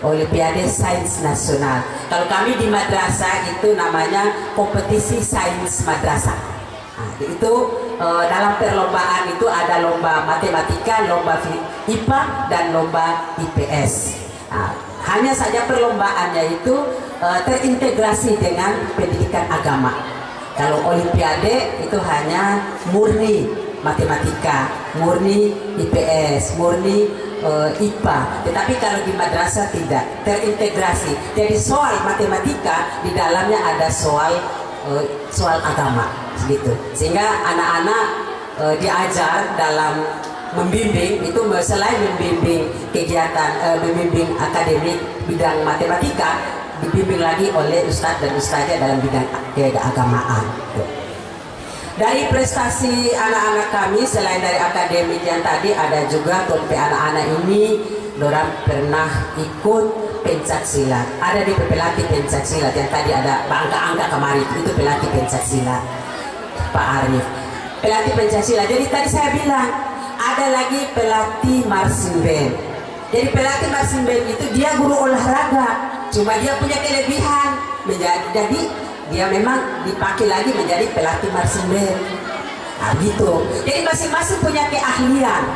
Olimpiade Sains Nasional. Kalau kami di madrasah itu namanya kompetisi sains madrasah. Nah, itu dalam perlombaan itu ada lomba matematika, lomba IPA dan lomba IPS. Nah, hanya saja perlombaannya itu terintegrasi dengan pendidikan agama. Kalau Olimpiade itu hanya murni matematika, murni IPS, murni IPA. Tetapi kalau di madrasah tidak terintegrasi. Jadi soal matematika di dalamnya ada soal agama, gitu. Sehingga anak-anak diajar dalam membimbing itu selain membimbing kegiatan, membimbing akademik bidang matematika, dibimbing lagi oleh ustadz dan ustadzah dalam bidang keagamaan. Dari prestasi anak-anak kami selain dari akademik yang tadi, ada juga tompe anak-anak ini dorang pernah ikut pencak silat. Ada di pelatih pencak silat yang tadi ada angka-angka kemarin itu pelatih pencak silat Pak Arif. Pelatih pencak silat. Jadi tadi saya bilang ada lagi pelatih marching band. Jadi pelatih marching band itu dia guru olahraga, cuma dia punya kelebihan jadi dia memang dipakai lagi menjadi pelatih marching band. Nah, gitu. Jadi masing-masing punya keahlian.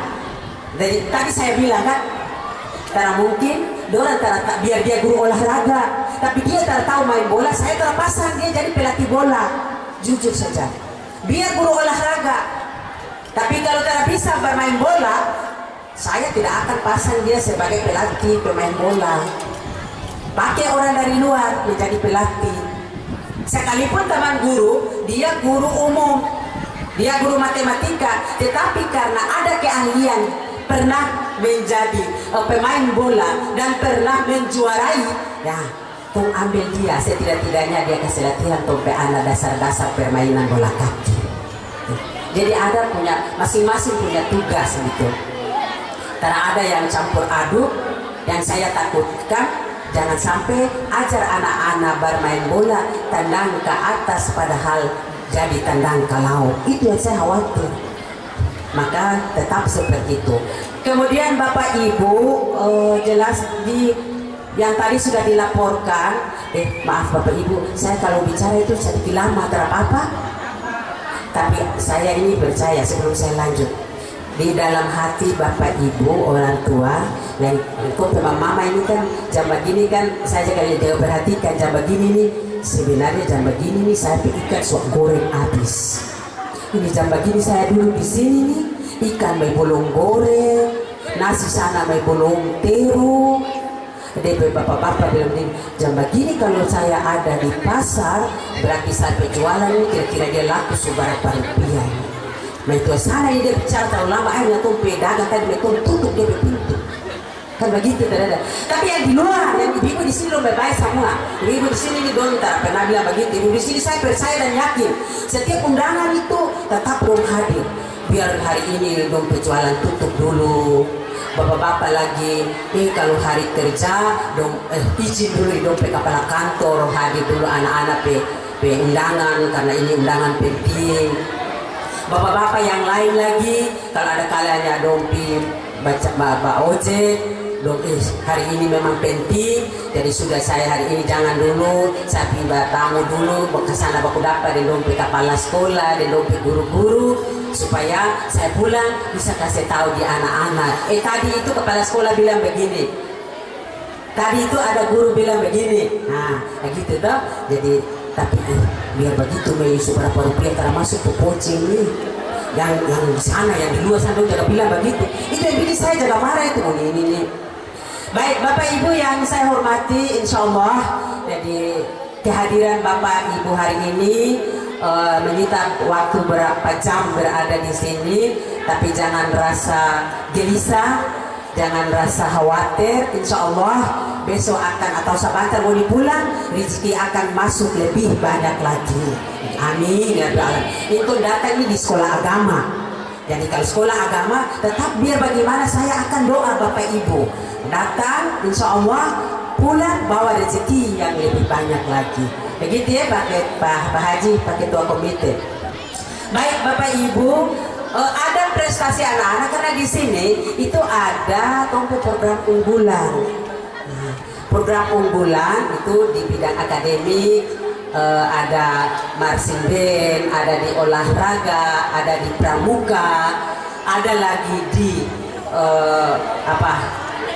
Jadi tadi saya bilang kan, karena mungkin dorang tak biar dia guru olahraga, tapi dia tak tahu main bola, saya terpasang dia jadi pelatih bola. Jujur saja. Biar guru olahraga, tapi kalau tak bisa bermain bola, saya tidak akan pasang dia sebagai pelatih pemain bola. Pakai orang dari luar menjadi pelatih. Sekalipun teman guru, dia guru umum, dia guru matematika, tetapi karena ada keahlian, pernah menjadi pemain bola dan pernah menjuarai, ya, tong ambil dia, setidak-tidaknya dia kasih latihan tompe anak dasar-dasar permainan bola kaki. Jadi ada punya masing-masing punya tugas gitu. Karena ada yang campur aduk, yang saya takutkan jangan sampai ajar anak-anak bermain bola tendang ke atas padahal jadi tendang ke laut. Itu yang saya khawatir. Maka tetap seperti itu. Kemudian Bapak Ibu jelas di yang tadi sudah dilaporkan. Maaf Bapak Ibu, saya kalau bicara itu sedikit lama, tidak apa-apa. Tapi saya ini percaya sebelum saya lanjut. di dalam hati bapak ibu orang tua yang kok sama mama ini kan jam begini kan saya kalau dia perhatikan jam begini nih sebenarnya jam begini nih saya ikan suap goreng habis. Ini jam begini saya dulu di sini nih ikan may bolong goreng, nasi sana may bolong terung. DP bapak-bapak bilang begini, jam begini kalau saya ada di pasar berarti saya penjualan ini kira-kira dia laku seberapa rupiah. Nah itu sana dia bicara terlalu lama akhirnya tuh pedagang tadi mereka tutup dia pintu kan begitu tidak ada. Tapi yang di luar yang ibu di sini lebih baik semua. Ibu di sini ini donta pernah bilang begitu. Ibu di sini saya percaya dan yakin setiap undangan itu tetap dong hadir. Biar hari ini dong penjualan tutup dulu. Bapak-bapak lagi kalau hari kerja dong izin dulu dong pe kepala kantor hadir dulu anak-anak pe undangan karena ini undangan penting. Bapak-bapak yang lain lagi kalau ada kalanya dong pi baca bapak ojek dong hari ini memang penting jadi sudah saya hari ini jangan dulu saya pindah tamu dulu kesana baku dapat di dong pi kepala sekolah di dong pi guru-guru supaya saya pulang bisa kasih tahu di anak-anak tadi itu kepala sekolah bilang begini tadi itu ada guru bilang begini nah gitu toh jadi tapi biar begitu may seberapa rupiah karena masuk ke pocing nih yang di sana yang di luar sana jaga bilang begitu itu yang bikin saya jaga marah itu ini nih. Baik bapak ibu yang saya hormati insya Allah jadi kehadiran bapak ibu hari ini menyita waktu berapa jam berada di sini tapi jangan rasa gelisah jangan rasa khawatir insya Allah besok akan atau sebentar mau pulang rezeki akan masuk lebih banyak lagi amin ya Allah. Itu datang ini di sekolah agama jadi kalau sekolah agama tetap biar bagaimana saya akan doa bapak ibu datang insya Allah pulang bawa rezeki yang lebih banyak lagi begitu ya Pak Haji Pak Ketua Komite. Baik bapak ibu ada prestasi anak-anak karena di sini itu ada program unggulan. Nah, program unggulan itu di bidang akademik ada marching band, ada di olahraga, ada di pramuka, ada lagi di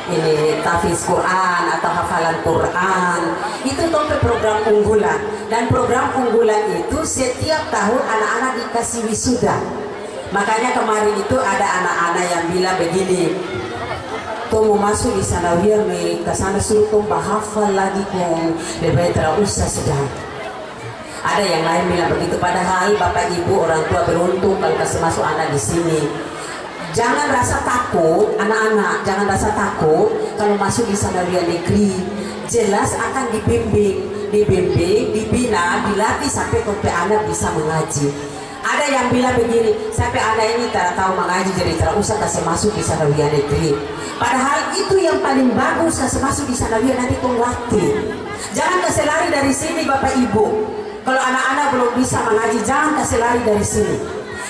ini tahfiz Quran atau hafalan Quran itu program unggulan dan program unggulan itu setiap tahun anak-anak dikasih wisuda. Makanya kemarin itu ada anak-anak yang bilang begini tuh mau masuk di sanawiyah ke sana suruh tuh bahafal lagi kong lebih terlalu usah sedang. Ada yang lain bilang begitu padahal bapak ibu orang tua beruntung kalau kasih masuk anak di sini. Jangan rasa takut anak-anak, jangan rasa takut kalau masuk di sanawiyah negeri. Jelas akan dibimbing, dibina, dilatih sampai anak bisa mengaji. Ada yang bilang begini, sampai anak ini tak tahu mengaji jadi tak usah kasih masuk di sanawiyah negeri. Padahal itu yang paling bagus kasih masuk di sanawiyah nanti kau latih. Jangan kasih lari dari sini bapak ibu. Kalau anak-anak belum bisa mengaji jangan kasih lari dari sini.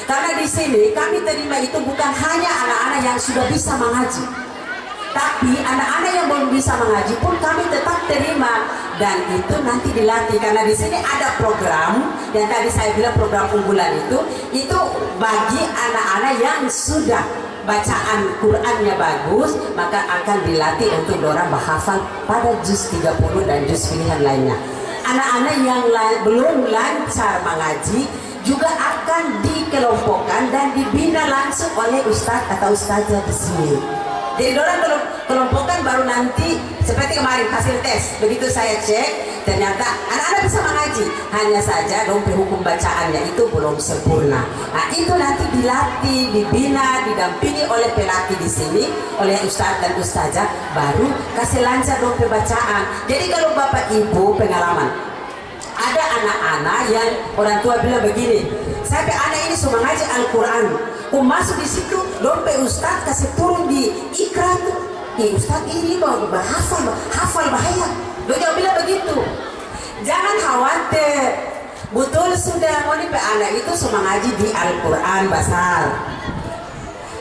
Karena di sini kami terima itu bukan hanya anak-anak yang sudah bisa mengaji, tapi anak-anak yang belum bisa mengaji pun kami tetap terima dan itu nanti dilatih. Karena di sini ada program yang tadi saya bilang program unggulan itu bagi anak-anak yang sudah bacaan Qurannya bagus maka akan dilatih untuk dorang bahafal pada juz 30 dan juz pilihan lainnya. Anak-anak yang belum lancar mengaji juga akan dikelompokkan dan dibina langsung oleh ustadz atau ustazah di sini. Jadi orang kelompokkan baru nanti seperti kemarin hasil tes. Begitu saya cek ternyata anak-anak bisa mengaji. Hanya saja dompet hukum bacaannya itu belum sempurna. Nah itu nanti dilatih, dibina, didampingi oleh pelatih di sini, oleh ustadz dan ustazah baru kasih lancar dompet bacaan. Jadi kalau bapak ibu pengalaman. Ada anak-anak yang orang tua bilang begini, sampai anak ini sudah mengaji Al-Quran, masuk di situ, dompet ustadz kasih turun di ikrar tuh, ustadz ini mau hafal bahaya. Dia bilang begitu. Jangan khawatir, betul sudah mau nih anak itu sudah mengaji di Al-Quran besar.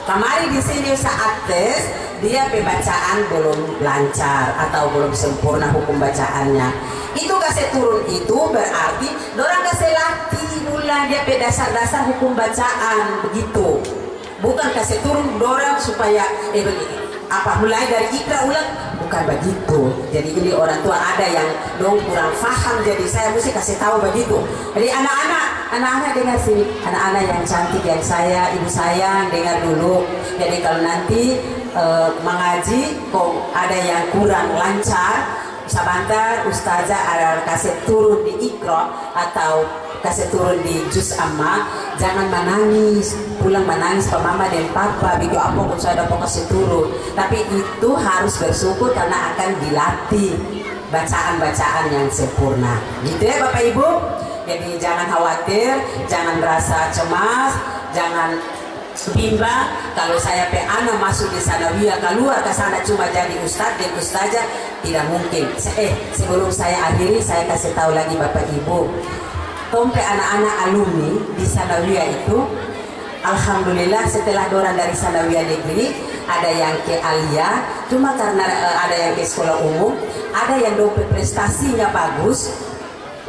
Kemarin di sini saat tes dia pembacaan belum lancar atau belum sempurna hukum bacaannya. Itu kasih turun itu berarti dorang kasih latih bulan dia dasar-dasar hukum bacaan begitu. bukan kasih turun dorang supaya mulai dari ikra ulang, bukan begitu. Jadi ini orang tua ada yang dong kurang paham, jadi saya mesti kasih tahu begitu. Jadi anak-anak dengar sini, anak-anak yang cantik yang saya, ibu sayang, dengar dulu. Jadi kalau nanti mengaji kok ada yang kurang lancar, sebentar ustazah ada kasih turun di ikra atau kasih turun di juz amma, jangan menangis, pulang menangis ke mama dan papa, begitu apa kok saya dapat kasih turun. Tapi itu harus bersyukur karena akan dilatih bacaan-bacaan yang sempurna. Gitu ya Bapak Ibu. Jadi jangan khawatir, jangan merasa cemas, jangan bimbang kalau saya anak masuk di sanawiyah keluar ke sana cuma jadi ustadz dan ustazah, tidak mungkin. Sebelum saya akhiri, saya kasih tahu lagi Bapak Ibu, sampai anak-anak alumni di sanawiyah itu, alhamdulillah setelah dorang dari sanawiyah negeri, ada yang ke alia, cuma karena ada yang ke sekolah umum, ada yang dompet prestasinya bagus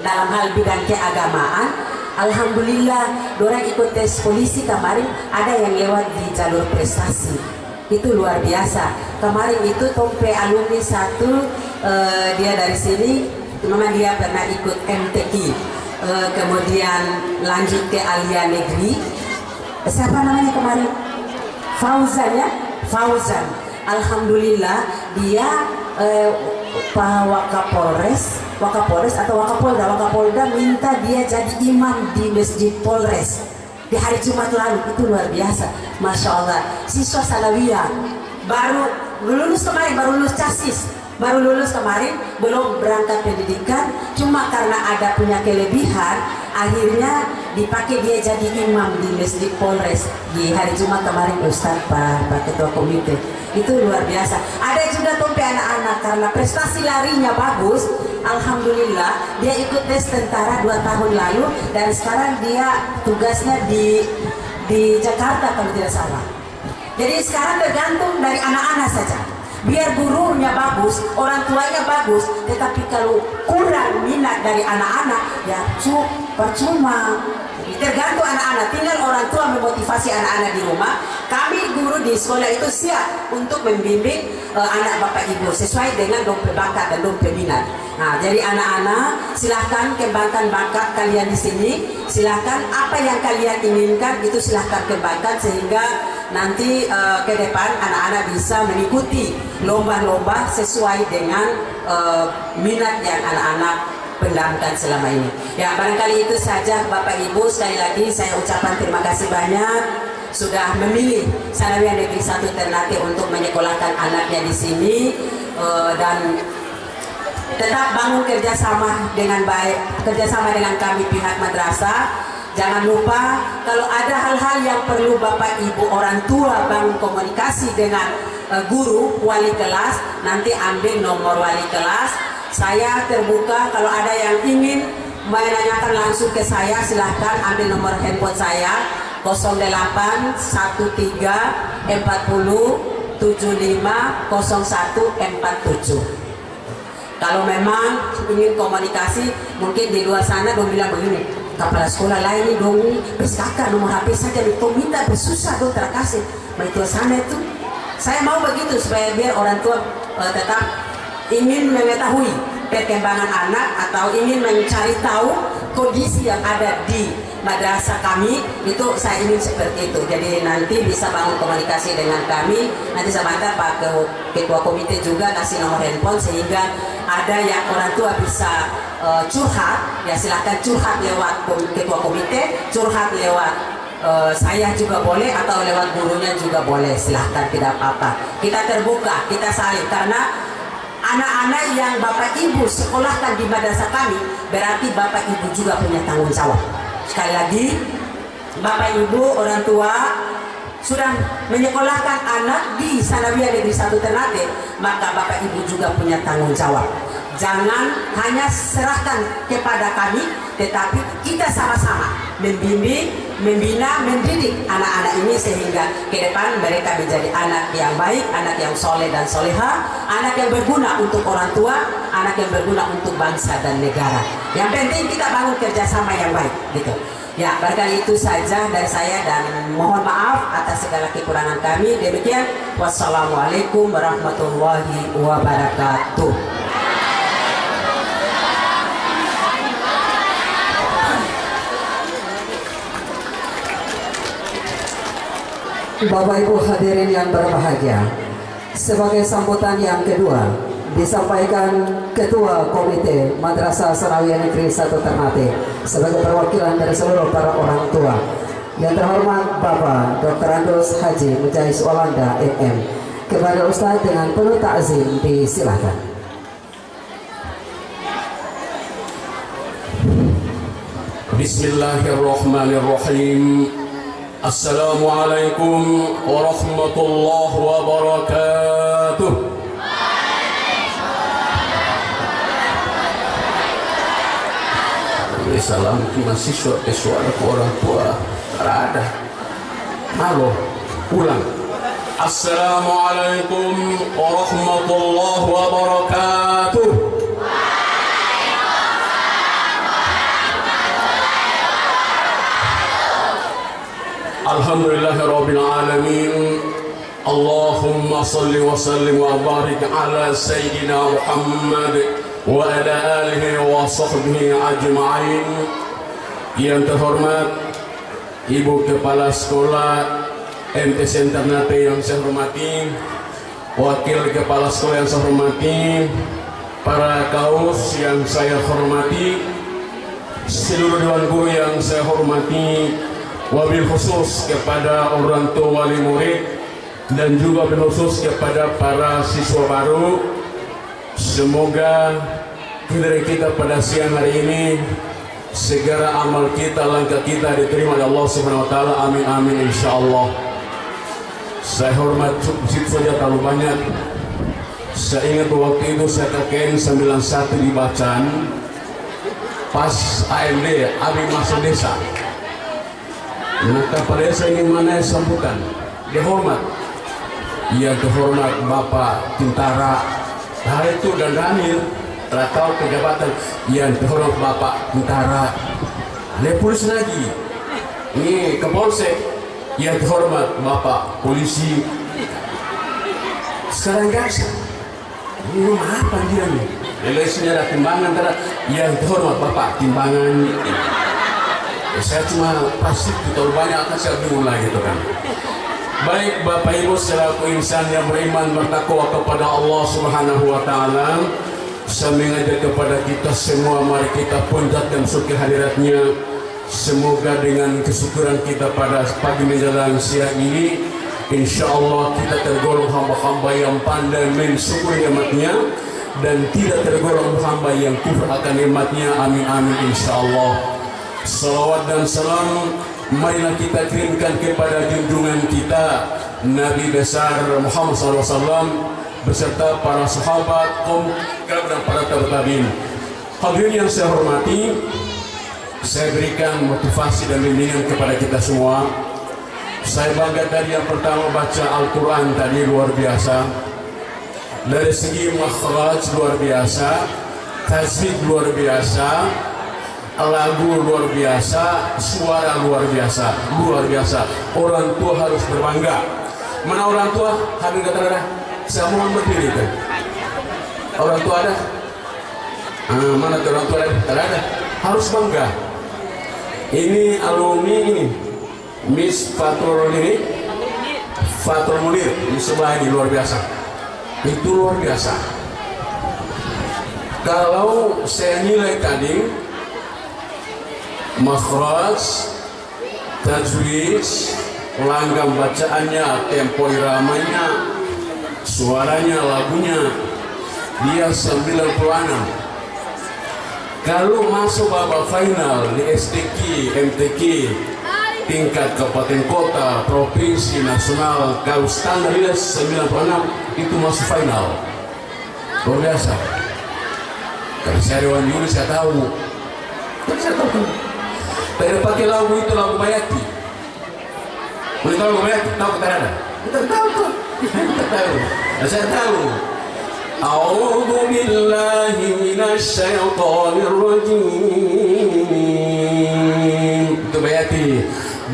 dalam hal bidang keagamaan. Alhamdulillah, dorang ikut tes polisi kemarin, ada yang lewat di jalur prestasi. Itu luar biasa. Kemarin itu tompe alumni satu, dia dari sini, memang dia pernah ikut MTQ, kemudian lanjut ke alia negeri. Siapa namanya kemarin? Fauzan ya? Fauzan. Alhamdulillah, dia Pak Wakapolres atau Wakapolda minta dia jadi imam di Masjid Polres di hari Jumat lalu. Itu luar biasa, Masya Allah. Siswa sanawiyah baru lulus kemarin, baru lulus casis, baru lulus kemarin, belum berangkat pendidikan, cuma karena ada punya kelebihan, akhirnya dipakai dia jadi imam di Masjid Polres di hari Jumat kemarin. Ustaz Pak Ketua Komite, itu luar biasa. Ada juga tompe anak-anak karena prestasi larinya bagus, alhamdulillah dia ikut tes tentara 2 tahun lalu dan sekarang dia tugasnya di Jakarta kalau tidak salah. Jadi sekarang tergantung dari anak-anak saja. Biar gurunya bagus, orang tuanya bagus, tetapi kalau kurang minat dari anak-anak, ya percuma. Tergantung anak-anak, tinggal orang tua memotivasi anak-anak di rumah. Kami guru di sekolah itu siap untuk membimbing anak Bapak Ibu sesuai dengan dompet bakat dan dompet minat. Nah, jadi anak-anak silahkan kembangkan bakat kalian di sini. Silahkan apa yang kalian inginkan itu silahkan kembangkan sehingga nanti ke depan anak-anak bisa mengikuti lomba-lomba sesuai dengan minat yang anak-anak pendamkan selama ini. Ya, barangkali itu saja Bapak Ibu. Sekali lagi saya ucapkan terima kasih banyak sudah memilih Sanawiyah Negeri 1 Ternate untuk menyekolahkan anaknya di sini, dan tetap bangun kerjasama dengan baik, kerjasama dengan kami pihak madrasah. Jangan lupa kalau ada hal-hal yang perlu Bapak Ibu orang tua bangun komunikasi dengan guru, wali kelas, nanti ambil nomor wali kelas. Saya terbuka, kalau ada yang ingin menanyakan langsung ke saya silahkan ambil nomor handphone saya 081340750147. Kalau memang ingin komunikasi, mungkin di luar sana dong bilang begini, kepala sekolah lain dong PSKK nomor HP saja itu minta bersusah dong terkasih. Itu sana itu saya mau begitu supaya biar orang tua tetap ingin mengetahui perkembangan anak atau ingin mencari tahu kondisi yang ada di madrasah kami, itu saya ingin seperti itu. Jadi nanti bisa bangun komunikasi dengan kami. Nanti sebentar Pak Ketua Komite juga kasih nomor handphone sehingga ada yang orang tua bisa curhat, ya silahkan curhat lewat Ketua Komite, curhat lewat saya juga boleh atau lewat gurunya juga boleh, silahkan, tidak apa-apa. Kita terbuka, kita saling, karena anak-anak yang Bapak Ibu sekolahkan di madrasah kami berarti Bapak Ibu juga punya tanggung jawab. Sekali lagi, Bapak Ibu orang tua sudah menyekolahkan anak di Sanawiyah Negeri 1 Ternate, maka Bapak Ibu juga punya tanggung jawab. Jangan hanya serahkan kepada kami, tetapi kita sama-sama membimbing, membina, mendidik anak-anak ini sehingga ke depan mereka menjadi anak yang baik, anak yang soleh dan soleha, anak yang berguna untuk orang tua, anak yang berguna untuk bangsa dan negara. Yang penting kita bangun kerjasama yang baik, gitu. Ya, barangkali itu saja dari saya dan mohon maaf atas segala kekurangan kami. Demikian, wassalamualaikum warahmatullahi wabarakatuh. Bapak Ibu hadirin yang berbahagia, sebagai sambutan yang kedua disampaikan Ketua Komite Madrasah Sanawiyah Negeri 1 Ternate sebagai perwakilan dari seluruh para orang tua. Yang terhormat Bapak Dr. Andus Haji Mujahis Walanda MM. Kepada Ustaz dengan penuh takzim disilakan. Bismillahirrahmanirrahim. Assalamualaikum warahmatullahi wabarakatuh. Salam mahasiswa suara ke orang tua. Tak ada. Malu. Ulang. Assalamualaikum warahmatullahi wabarakatuh. Alhamdulillahirabbil alamin. Allahumma salli wa sallim wa barik ala sayyidina Muhammad wa ala alihi wa sahbihi ajma'in. Yang terhormat Ibu Kepala Sekolah MTS Ternate yang saya hormati, Wakil Kepala Sekolah yang saya hormati, para kaus yang saya hormati, seluruh Dewan Guru yang saya hormati, wabil khusus kepada orang tua wali murid, dan juga wabil khusus kepada para siswa baru. Semoga dari kita pada siang hari ini segera amal kita, langkah kita diterima oleh Allah Subhanahu wa taala. Amin amin insyaallah. Saya hormat cukup saja terlalu banyak. Saya ingat waktu itu saya KKN 91 dibacaan pas AMD Abi masuk desa. Maka pada saya ingin mana sambutan dihormat. Yang terhormat Bapak Tintara hari itu dan Ramil atau kejabatan yang terhormat Bapak Tentara, polisi lagi, ini Kapolsek yang terhormat Bapak Polisi, sekarang jaksa. Ini apa dia nih? Relasinya ada timbangan antara yang terhormat Bapak timbangan. Saya cuma pasti terlalu banyak akan saya bingung lagi gitu kan. Baik Bapak Ibu selaku insan yang beriman bertakwa kepada Allah Subhanahu wa taala, saya mengajak kepada kita semua, mari kita puncakkan syukur hadiratnya. Semoga dengan kesyukuran kita pada pagi menjelang siang ini, insya Allah kita tergolong hamba-hamba yang pandai mensyukuri nikmatnya dan tidak tergolong hamba yang kufur akan nikmatnya. Amin amin insya Allah. Salawat dan salam marilah kita kirimkan kepada junjungan kita Nabi besar Muhammad SAW beserta para sahabat, kaum dan para tabi'in. Hadirin yang saya hormati, saya berikan motivasi dan bimbingan kepada kita semua. Saya bangga dari yang pertama baca Al-Quran tadi luar biasa. Dari segi makhraj luar biasa, tajwid luar biasa, lagu luar biasa, suara luar biasa, luar biasa. Orang tua harus berbangga. Mana orang tua? Hadir kata ada. Saya mohon berdiri kan. Orang tua ada? Mana orang tua ada? Tak ada. Harus bangga. Ini alumni ini, Miss Fatul ini, Fatul Munir di sebelah ini luar biasa. Itu luar biasa. Kalau saya nilai tadi makhraj, tajwid, langgam bacaannya, tempo iramanya, suaranya, lagunya, dia 96. Kalau masuk babak final di STQ, MTQ, tingkat kabupaten kota, provinsi, nasional, kalau standar dia 96 itu masuk final. Luar biasa. Kalau saya Dewan Juri saya tahu. Saya tahu. Tidak pakai lagu itu, lagu Bayati. Boleh tahu lagu Bayati? Tahu kita ada? Kita tahu tuh. Kita tahu. Saya tahu. A'udzu billahi minasy syaithanir rajim. Itu coba yati.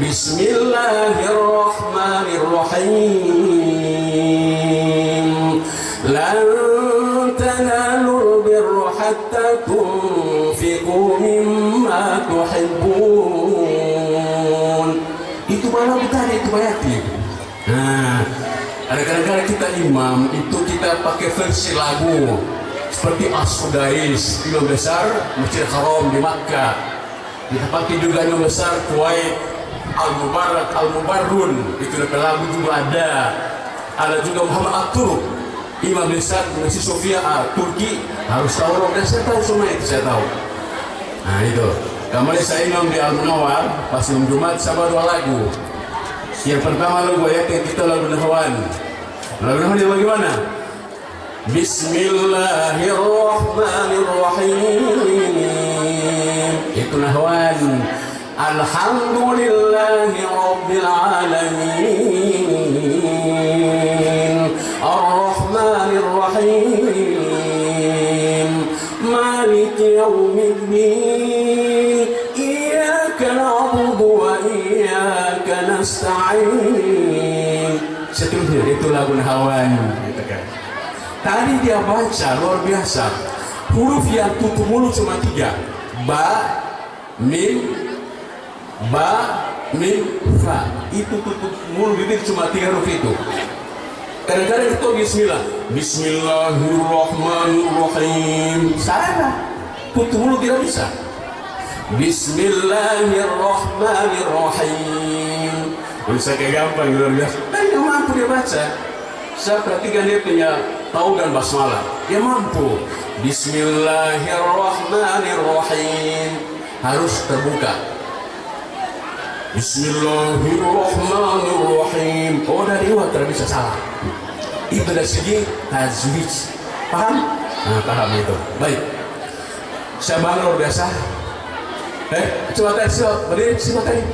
Bismillahirrahmanirrahim. Lan tanalul birra hatta tunfiqu mimma tuhibbun. Itu malah tadi itu bayati. Nah, kadang-kadang kita imam itu kita pakai versi lagu seperti As-Sudais, imam besar Masjid Haram di Makkah. Kita pakai juga imam besar Kuwait, Al-Mubarak, Al-Mubarrun, itu lagu juga ada. Ada juga Muhammad At-Turk, imam besar Masjid Sofia Turki, harus tahu roh, dan saya tahu semua itu, saya tahu. Nah itu, kemarin saya imam di Al-Munawar, pas imam Jumat sama 2 lagu. Yang pertama lagu ayat yang kita lagu Nahwan. Lagu Nahwan dia bagaimana? Bismillahirrahmanirrahim. Itu Nahwan. Alhamdulillahi Rabbil Alamin. Ar-Rahmanirrahim. Maliki Yawmiddin. Iyyaka na'budu wa iyyaka nasta'in. Seterusnya itu lagu Nahwan. Tadi dia baca luar biasa. Huruf yang tutup mulut cuma 3. Ba, mim, fa. Itu tutup mulut bibir cuma 3 huruf itu. Kadang-kadang itu bismillah. Bismillahirrahmanirrahim. Salah. Tutup mulut tidak bisa. Bismillahirrahmanirrahim. Bisa kayak gampang luar biasa. Dan yang mampu dia baca. Saya perhatikan dia punya tahu dan basmalah. Dia mampu. Bismillahirrahmanirrahim. Harus terbuka. Bismillahirrahmanirrahim. Oh, dari luar tidak bisa salah. Itu dari segi tajwid. Paham? Nah, paham itu. Baik. Saya bangga luar biasa. Coba tadi siswa, berdiri siswa tadi.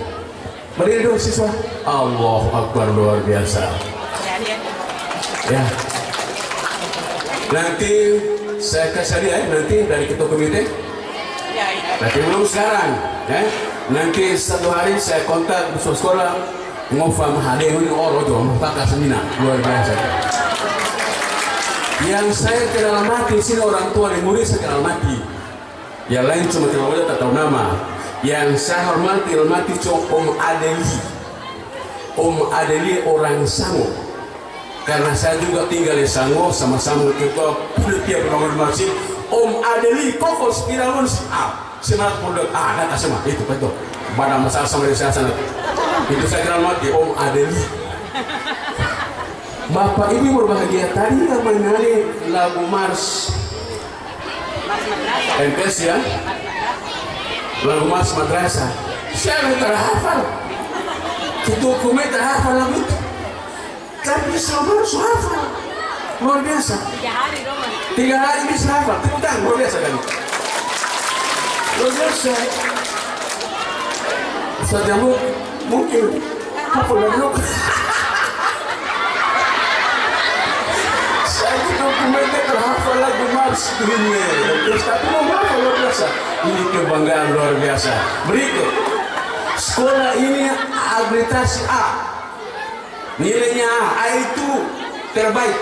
Berdiri dulu siswa. Allahu Akbar, luar biasa. Ya. Nanti saya kasih hadiah nanti dari ketua komite. Tapi belum sekarang, ya. Nanti satu hari saya kontak di sekolah ngofam hadiah ini orang pakai seminar luar biasa. Yang saya kenal mati sini orang tua dan murid saya kenal mati. Yang lain cuma kenal wajah tak tahu nama. Yang saya hormati cuma Om Adeli. Om Adeli orang Sango. Karena saya juga tinggal di Sango, sama-sama kita tiap penanggung masjid. Om Adeli kokol spiralun semangat pondok ada sama itu betul. Pada masalah sama saya sana. Itu saya kenal mati Om Adeli. Bapak Ibu berbahagia tadi yang menyanyi lagu Mars MTS ya, lagu Mars Madrasah. Saya terhafal. Itu kumai terhafal lagu itu. Tapi semua hafal. Luar biasa. 3 hari bisa hafal. Tepuk tangan, luar biasa kan? Luar biasa. Ustaz Jamu mungkin hafal dari lu. Saya juga dokumennya terhafal lagu Mars ini. Terus tapi mau hafal luar biasa. Ini kebanggaan luar biasa. Berikut. Sekolah ini akreditasi A. Nilainya A itu terbaik.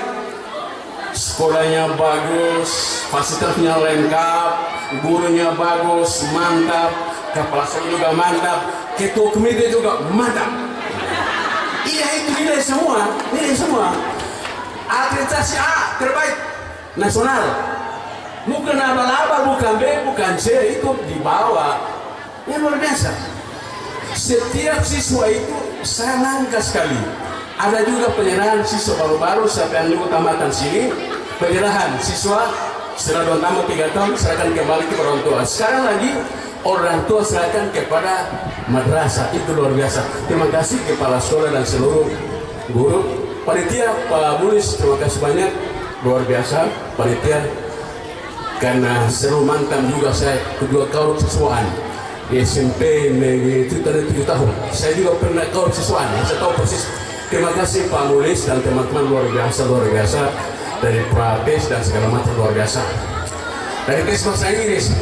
Sekolahnya bagus, fasilitasnya lengkap, gurunya bagus, mantap, kepala sekolah juga mantap, ketua komite juga mantap. Iya itu nilai semua. Akreditasi A terbaik nasional. Bukan abal-abal, bukan B, bukan C, itu di bawah. Yang luar biasa. Setiap siswa itu saya langka sekali. Ada juga penyerahan siswa baru-baru sampai yang utamakan sini. Penyerahan siswa setelah 2 tahun 3 tahun serahkan kembali ke orang tua. Sekarang lagi orang tua serahkan kepada madrasah. Itu luar biasa. Terima kasih kepala sekolah dan seluruh guru. Panitia Pak Bulis, terima kasih banyak. Luar biasa panitia. Karena seru mantan juga saya kedua kau siswaan di SMP itu tadi 7 tahun. Saya juga pernah kau siswaan. Saya tahu persis. Terima kasih Pak Mulis dan teman-teman luar biasa dari Prates dan segala macam luar biasa. Dari tes bahasa Inggris,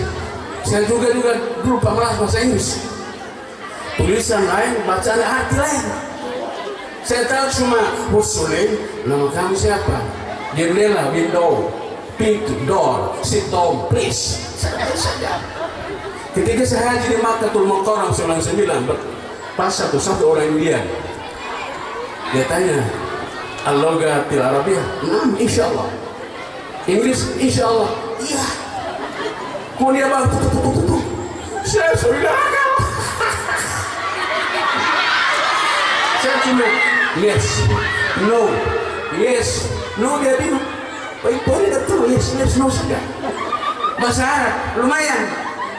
saya juga dulu pemalas bahasa Inggris. tulisan lain, bacaan arti lain. Saya tahu cuma usulin, nama kamu siapa? Jendela, window, pintu, door, sit down, please. Saja. Ketika saya haji di Makkatul Mukarram 99, pas satu orang Indian, dia tanya, Al-Lughatil Arabiyah, insya Allah. Inggris, insya Allah. Iya. Kemudian bang, saya saudara. Saya cuma yes, no, yes, no, dia bingung. Boleh betul, yes, no saja. Bahasa Arab lumayan,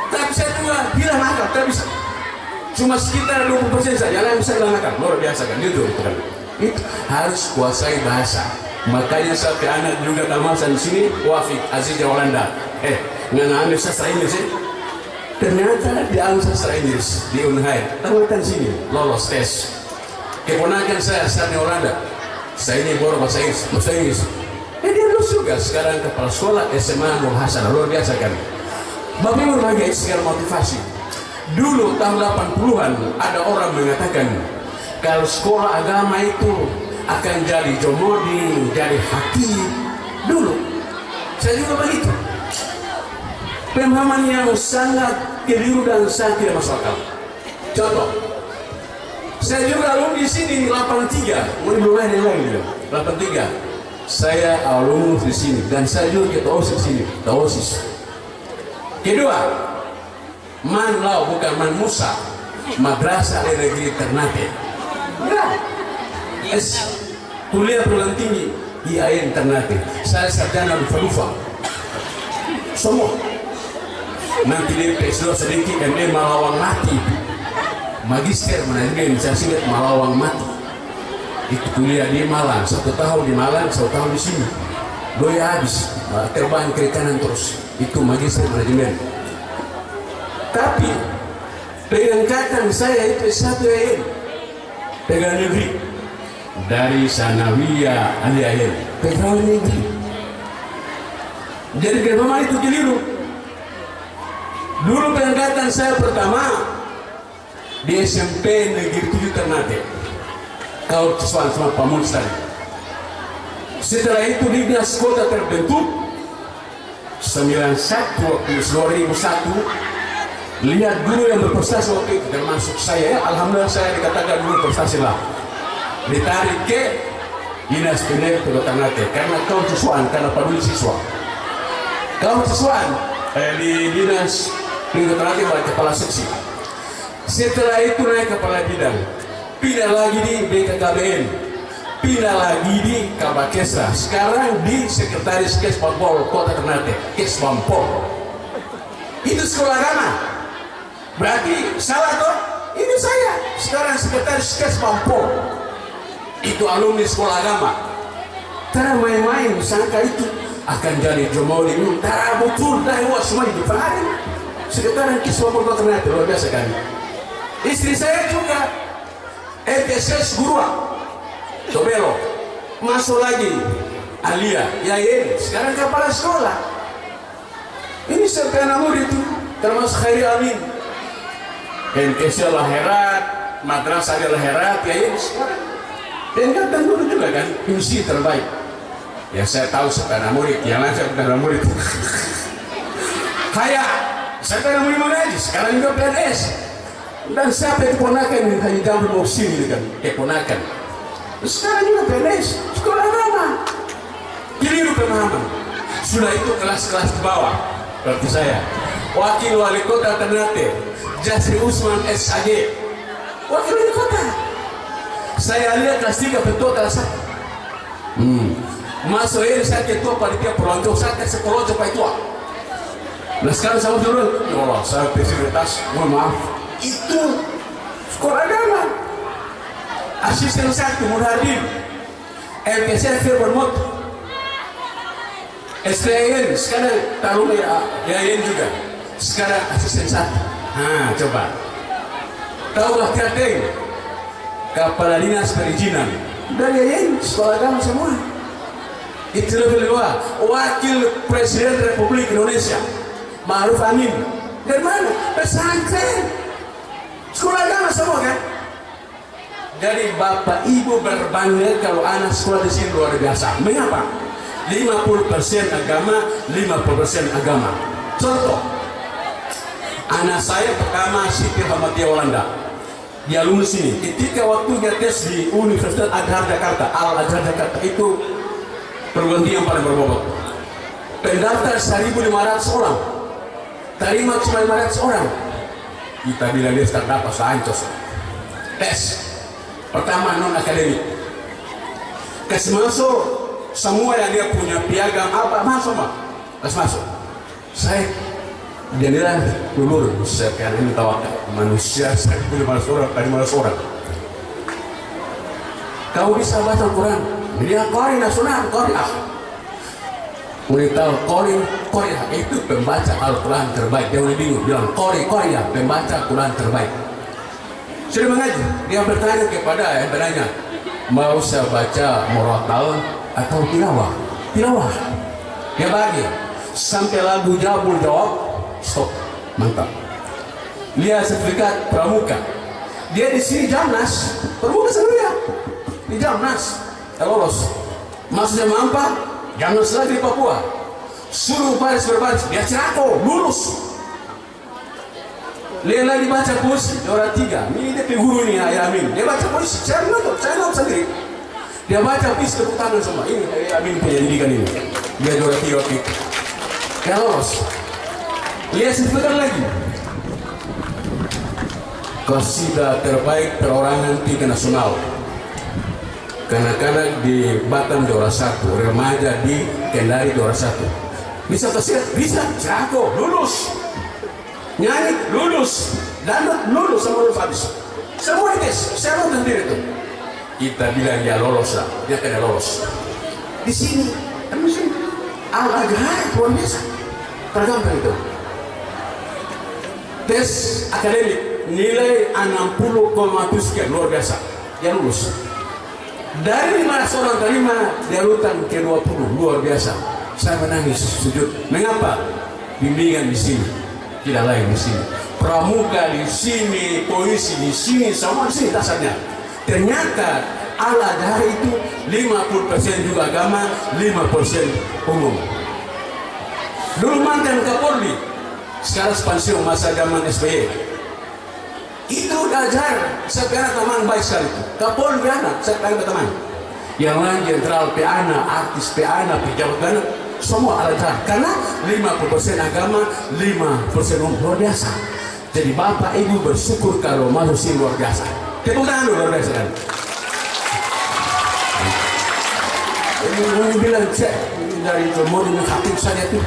tapi saya juga hilang akal, tapi cuma sekitar 20% saja yang bisa hilang akal. Luar biasa kan, itu kan. Itu harus kuasai bahasa. Makanya sampai anak juga tamasan di sini, Wafik Aziz Holanda. Nggak ambil sastra Inggris sih. Ternyata dia ambil sastra Inggris di Unhaid. Tamatan sini, lolos tes. Keponakan saya di Holanda. Saya ini baru bahasa Inggris. Dia lulus juga sekarang kepala sekolah SMA Nur Hasan. Luar biasa kan. Bapak Ibu lagi sekarang motivasi. Dulu tahun 80-an ada orang mengatakan kalau sekolah agama itu akan jadi jomodi, jadi hati. Dulu saya juga begitu. Pemahaman yang sangat keliru dan sangat tidak masuk akal. Contoh, saya juga alumni di sini 83, belum ada yang lain 83. Saya alumni di sini dan saya juga ketua OSIS di sini, ketua OSIS. Kedua, Man Lau bukan Man Musa, Madrasah Negeri Ternate. Enggak. Kuliah perguruan tinggi IAIN Ternate. Saya sarjana di Falufa. Semua. Nanti dia PS2 sedikit MA Malawang Mati. Magister manajemen saya singkat Malawang Mati. Itu kuliah di Malang, 1 tahun di Malang, 1 tahun di sini. Doya habis, terbang ke kanan terus. Itu magister manajemen. Tapi pengangkatan saya itu S1 IAIN pegawai negeri dari Sanawiyah IAIN pegawai negeri. Jadi memang itu keliru. Dulu pengangkatan saya pertama di SMP Negeri 7 Ternate. Kau Ciswan sama Pak Munstan. Setelah itu Dinas Kota terbentuk 2001. Lihat guru yang berprestasi waktu itu termasuk saya. Alhamdulillah saya dikatakan guru berprestasi lah. Ditarik ke Dinas Pendidikan Kota Ternate karena kau Ciswan, karena peduli siswa. Kau Ciswan di Dinas Pendidikan Kota Ternate sebagai kepala seksi. Setelah itu naik kepala bidang, pindah lagi di BKKBN, pindah lagi di Kabakesra, sekarang di Sekretaris Kesbangpol Kota Ternate, Kesbangpol. Itu sekolah agama. Berarti salah toh? Ini saya sekarang Sekretaris Kesbangpol. Itu alumni sekolah agama. Karena main-main sangka itu akan jadi jomoli. Tak betul dah semua difahamin. Sekretaris Kesbangpol Kota Ternate luar biasa kan. Istri saya juga LPSS Gurua Tobelo, masuk lagi Alia Yain, sekarang kepala sekolah. Ini sampai anak murid itu termasuk Khairi Amin, NKS Herat, Madrasah Herat, Yain sekarang. Dan kan dulu juga kan misi terbaik. Ya saya tahu sampai anak murid, yang lain saya bukan anak murid. Kayak saya anak murid mengaji, sekarang juga PNS. Dan siapa yang keponakan hanya jam bermusim ini kan, keponakan. Sekarang juga PNS, sekolah agama. Keliru pemahaman. Sudah itu kelas-kelas di bawah. Berarti saya, Wakil Wali Kota Ternate, Jasri Usman SAG, Wakil Wali Kota. Saya lihat kelas 3 ketua kelas 1. Masuk ini saya ketua panitia pelonco, saya kasih pelonco Pak Tua. Nah sekarang saya turun, ya Allah, saya fasilitas, mohon maaf. Itu sekolah agama. Asisten 1 Murhadin, LPSF Bermut, SPN sekarang taruh Yain juga. Sekarang asisten 1. Coba. Tahu Bahtiar Teng, Kepala Dinas Perizinan dari Yain, sekolah agama semua. Itu lebih luar. Wakil Presiden Republik Indonesia Ma'ruf Amin dari mana? Pesantren. Sekolah agama semua kan? Jadi bapak ibu berbangga kalau anak sekolah di sini luar biasa. Mengapa? 50% agama, 50% agama. Contoh, anak saya pertama Siti Hamatia Walanda. Dia lulus ini. Ketika waktu dia tes di Universitas Azhar Jakarta, Al Azhar Jakarta itu perguruan tinggi yang paling berbobot. Pendaftar 1.500 orang, terima cuma 500 orang. Kita bilang dia tak dapat sancos. Tes pertama non akademik. Kasih masuk semua yang dia punya piagam apa masuk mah. Kasih masuk. Saya dia bilang dulu saya kan ini tawakal manusia 1.500 orang dari 500 orang. Kau bisa baca Quran? Dia Qori nasional Qori Tahu Qori itu pembaca Al-Quran terbaik. Dia udah bingung bilang Qori ya pembaca Quran terbaik. Sudah mengaji, dia bertanya kepada yang bertanya, mau saya baca murattal atau tilawah? Tilawah. Dia bagi sampai lagu Jabul jawab, stop, mantap. Lihat sertifikat pramuka. Dia di sini Jamnas, pramuka sebenarnya di Jamnas, lolos. Maksudnya mampa, Jamnas lagi di Papua. Suruh baris berbaris, dia cerako, lulus. Dia lagi baca puisi, juara 3. Ini dia guru ini, Ayah Amin. Dia baca puisi, saya nonton sendiri. Dia baca puisi tepuk tangan semua. Ini Ayah Amin pendidikan ini. Dia juara 3 waktu itu. Dia lolos. Lihat sertifikat lagi. Qasidah terbaik perorangan 3 nasional. Kanak-kanak di Batam juara 1, remaja di Kendari juara 1. Bisa qasidah? Bisa. Cerako, lulus. Nyanyi lulus, dandut lulus, sama lulus habis. Semua tes, saya nonton sendiri itu. Kita bilang dia lolos lah, dia kena lolos. Di sini, Al-Azhar luar biasa, tergampang itu. Tes akademik nilai 60,7 sekian, luar biasa. Dia lulus. Dari 500 orang terima, dia urutan ke 20, luar biasa. Saya menangis sujud. Mengapa? Bimbingan di sini. Tidak lain di sini, pramuka di sini, puisi di sini, semua di sini dasarnya. Ternyata Al-Azhar itu 50% juga agama, 5% umum. Dulu mantan Kapolri, sekarang pensiun masa zaman SBY. Itu Al-Azhar, saya punya teman baik sekali. Kapolri anak, saya punya teman. Yang lain jenderal PA, artis PA, pejabat PA. Semua Al-Azhar, karena 50% agama, 5% umum, luar biasa. Jadi bapak ibu bersyukur kalau masuk sini luar biasa. Tepuk tangan luar biasa kan. Ini bilang cek dari Jomor dengan khatib saja tuh.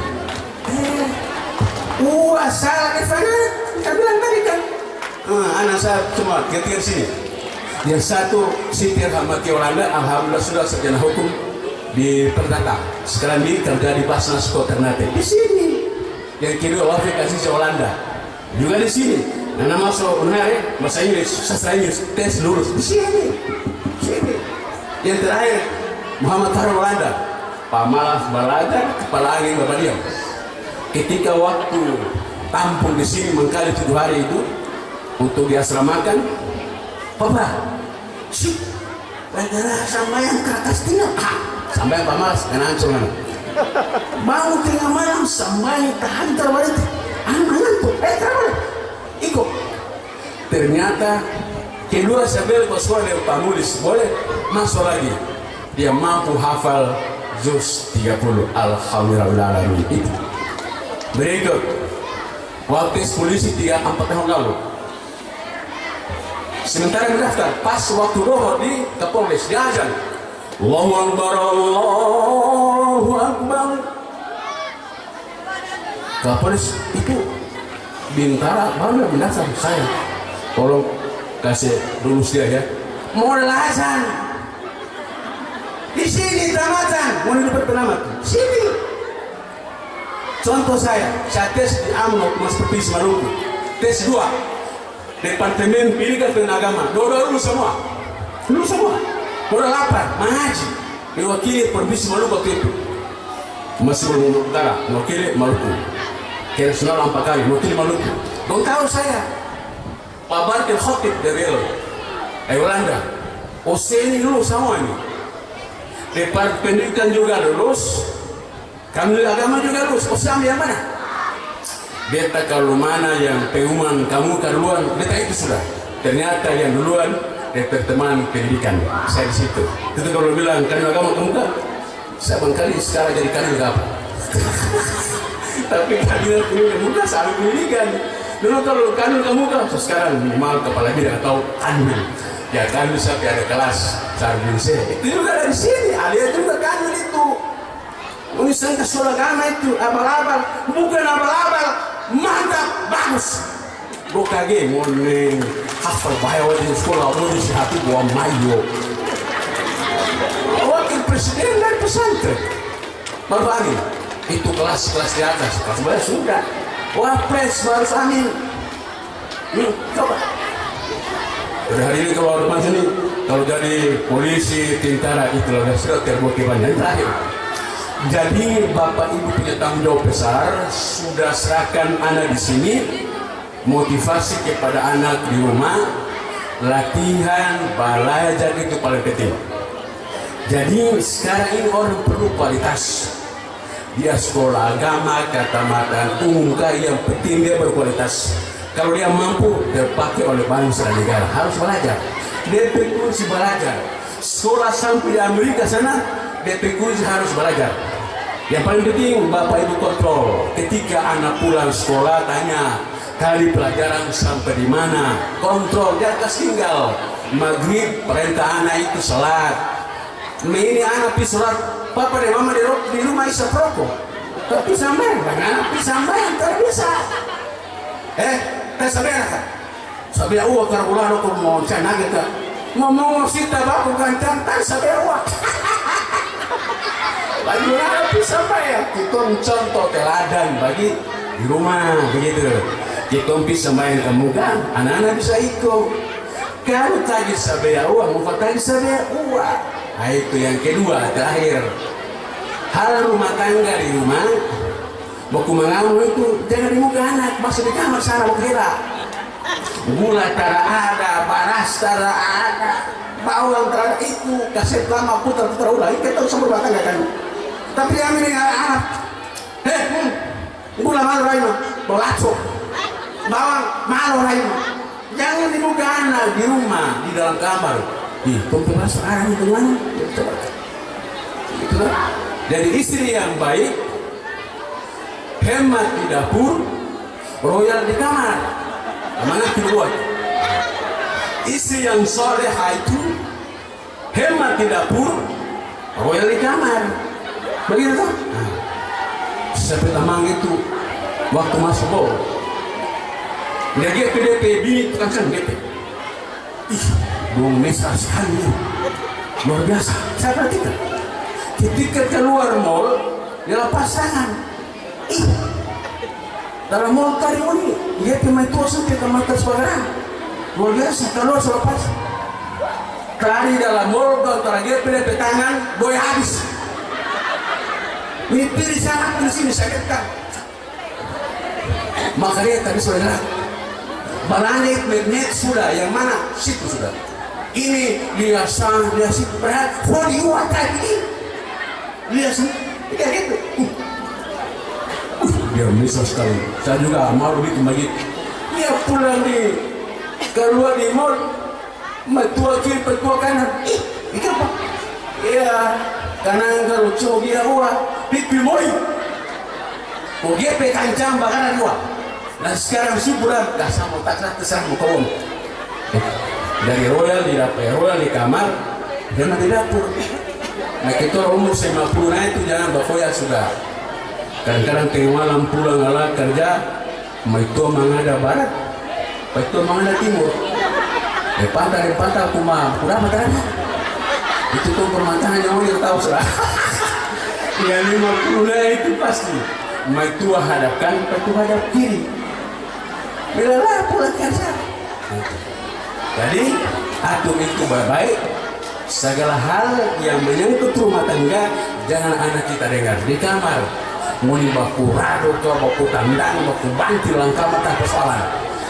Salah ke sana. Saya bilang tadi kan. Anak saya cuma ketika sini. Yang satu Siti Hamatia Walanda, alhamdulillah sudah sarjana hukum di Perdata. Sekarang ini kerja di Basnas Kota Ternate di sini. Yang kedua Wafik Aziz Walanda juga di sini. Nana masuk menarik bahasa Inggris, sastra Inggris, tes lulus di sini. Sini. Yang terakhir Muhammad Farul Walanda, pamalas belajar, kepala angin bapak diam. Ketika waktu tampung di sini mengkali 7 hari itu untuk diasramakan, Papa, bagaimana sama yang ke atas tinggal? Sampai Pak Mas, kena hancur kan? Mau tengah malam sampai tahan terbalik. Ngantuk, terbalik. Ikut. Ternyata kedua sambil ke sekolah dari Pak Mulis, boleh masuk lagi. Dia mampu hafal juz 30. Alhamdulillah itu. Berikut, waktu polisi 3-4 tahun lalu. Sementara mendaftar, pas waktu dohor di Kapolres, dia azan. Allahu Akbar, Allahu Akbar. Kapolres itu Bintara baru mendaftar. Saya tolong kasih lulus dia ya. Mau azan di sini tamatan, mau dapat penamat sini. Contoh saya tes di AMNO Mas Provinsi Maluku, tes 2 Departemen Pendidikan dan Agama, dua lulus semua, udah lapar, mengaji, diwakili Provinsi Maluku waktu itu, masih belum utara, mewakili Maluku, ke nasional 4 kali, mewakili Maluku. Dong tahu saya, Pak Bartil Khotib dari Belanda. Ini lulus semua ini. Departemen Pendidikan juga lulus. Kami agama juga lulus. Ambil yang mana? Beta kalau mana yang pengumuman kamu duluan, beta itu sudah. Ternyata yang duluan Departemen Pendidikan. Saya di situ. Itu kalau bilang kami agama kamu kan, saya bangkali sekarang jadi kami agama. Tapi kabinet ini mudah saling pendidikan. Dulu kalau kanun kamu kan, sekarang minimal kepala bidang atau kanun. Ya kanun sampai ada kelas sarjana. Itu juga dari sini. Ada juga kanun itu. Unisang sekolah agama itu abal-abal, bukan abal-abal, mantap, bagus. Bokage morning hafal bahaya di sekolah ini hati gua mayo. Wakil presiden dari pesantren. Bapak Amin, itu kelas-kelas di atas, kelas bawah sudah. Wapres Maruf Amin. Coba. Udah hari ini kalau teman sini, kalau jadi polisi, tentara itu sudah terbukti banyak. Terakhir. Jadi Bapak Ibu punya tanggung jawab besar, sudah serahkan anak di sini, motivasi kepada anak di rumah, latihan, belajar itu paling penting. Jadi sekarang ini orang perlu kualitas. Dia sekolah agama, kecamatan, umum, yang penting dia berkualitas. Kalau dia mampu, terpakai oleh bangsa dan negara. Harus belajar. Dia kunci belajar. Sekolah sampai di Amerika sana, DP kunci harus belajar. Yang paling penting Bapak Ibu kontrol. Ketika anak pulang sekolah tanya, kali pelajaran sampai di mana? Kontrol, jangan kasih tinggal. Maghrib perintah anak itu salat. Ini anak pergi salat, papa dan mama di rumah isap rokok. Tapi sampai, anak pergi sampai, terbiasa. Sampai anak. Sampai uang karbulan aku mau cana gitu. Ngomong sita baku kancang tan sampai uang. Bagi anak sampai ya, kita contoh teladan bagi di rumah begitu. Kita bisa main kamu kan, anak-anak bisa ikut. Kalau tadi sampai uang, mau tadi sampai uang. Nah itu yang kedua, terakhir. Hal rumah tangga di rumah, baku mengamu itu jangan di muka anak, masuk di kamar sana mau kira. Gula tara ada, panas tara ada, bawang tara itu, kaset lama putar-putar ulang, kita usah berumah tangga kan. Tapi kami dengan anak, gula malu raima, bolaco, bawang malu raima. Jangan di muka anak, di rumah, di dalam kamar. Pembebasan sekarang itu mana? Itulah. Jadi istri yang baik, hemat di dapur, royal di kamar. Mana kedua? Istri yang soleha itu, hemat di dapur, royal di kamar. Begitu kan? Nah, seperti tamang itu, waktu masuk bau. Dia GP bini tukang kan GP. Bung mesra sekali, luar biasa. Saya perhatikan. Ketika keluar mall, dia lepas tangan. Dalam mall tadi ini, dia pemain tua sampai ke mata sebagian. Luar biasa, keluar selepas. Tadi dalam mall, antara dia pilih tangan, boy habis. Ini pilih sana, pilih sini, saya katakan. Maka dia tadi sudah gerak. Balangit, magnet sudah, yang mana? Situ sudah. Ini lihat sang, lihat situ, berat. Kau diuat tadi. Lihat sini, kayak gitu. Dia misal sekali. Saya juga malu itu begitu. Dia pulang keluar di mall, metua kiri, petua kanan. Ini apa? Iya, kanan kalau cowok dia uang, pipi moy. Oh dia pekancang bakaran uang. Nah sekarang sih pulang, dah sama tak terserah kaum. Dari royal di dapur, royal di kamar, dan di dapur. Nah kita umur 50 nah itu jangan bafoya sudah. Kadang-kadang tengah malam pulang ala kerja, itu mengada barat, itu mengada timur. Pantai aku mah, kurang matanya. Itu tuh permantangan yang mau tahu sudah. Yang 50 nah itu pasti. Itu hadapkan, itu hadap kiri. Bila lah pulang kerja. Jadi atur itu baik-baik. Segala hal yang menyangkut rumah tangga jangan anak kita dengar di kamar. Muni baku rado ke baku tandang, baku bantil langkah mata persoalan.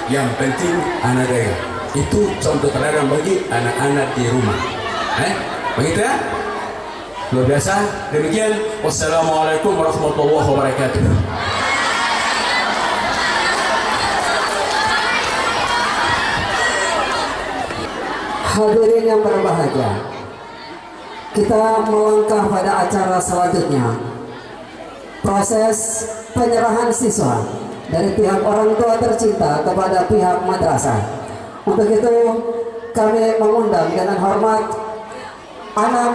Yang penting anak dagang. Itu contoh teladan bagi anak-anak di rumah. Begitu ya? Luar biasa. Demikian. Wassalamualaikum warahmatullahi wabarakatuh. Hadirin yang berbahagia, kita melangkah pada acara selanjutnya. Proses penyerahan siswa dari pihak orang tua tercinta kepada pihak madrasah. Untuk itu kami mengundang dengan hormat anak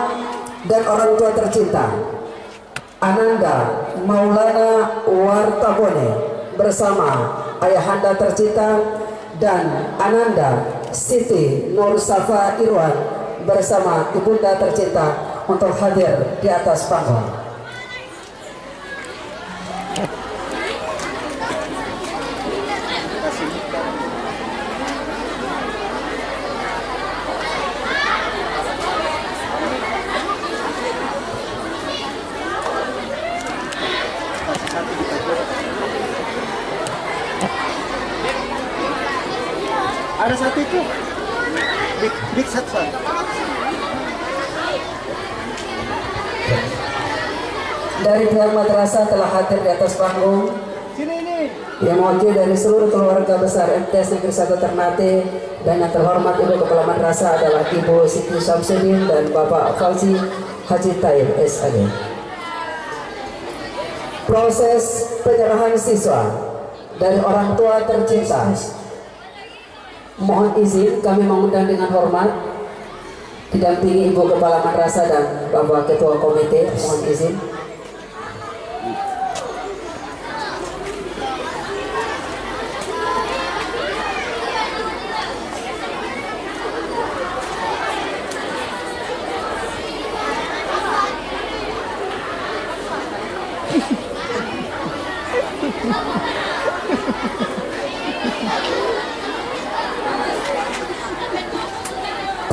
dan orang tua tercinta Ananda Maulana Wartabone bersama ayahanda tercinta dan Ananda Siti Nur Safa Irwan bersama ibunda tercinta untuk hadir di atas panggung. Ada satu itu, big satu. Dari pihak madrasah telah hadir di atas panggung yang mewakili dari seluruh keluarga besar MTS Negeri 1 Ternate, dan yang terhormat Ibu Kepala Madrasah adalah Ibu Siti Syamsuddin dan Bapak Fauzi Haji Taib SAG. Proses penyerahan siswa dari orang tua tercinta. Mohon izin kami mengundang dengan hormat didampingi Ibu Kepala Madrasah dan Bapak Ketua Komite. Mohon izin.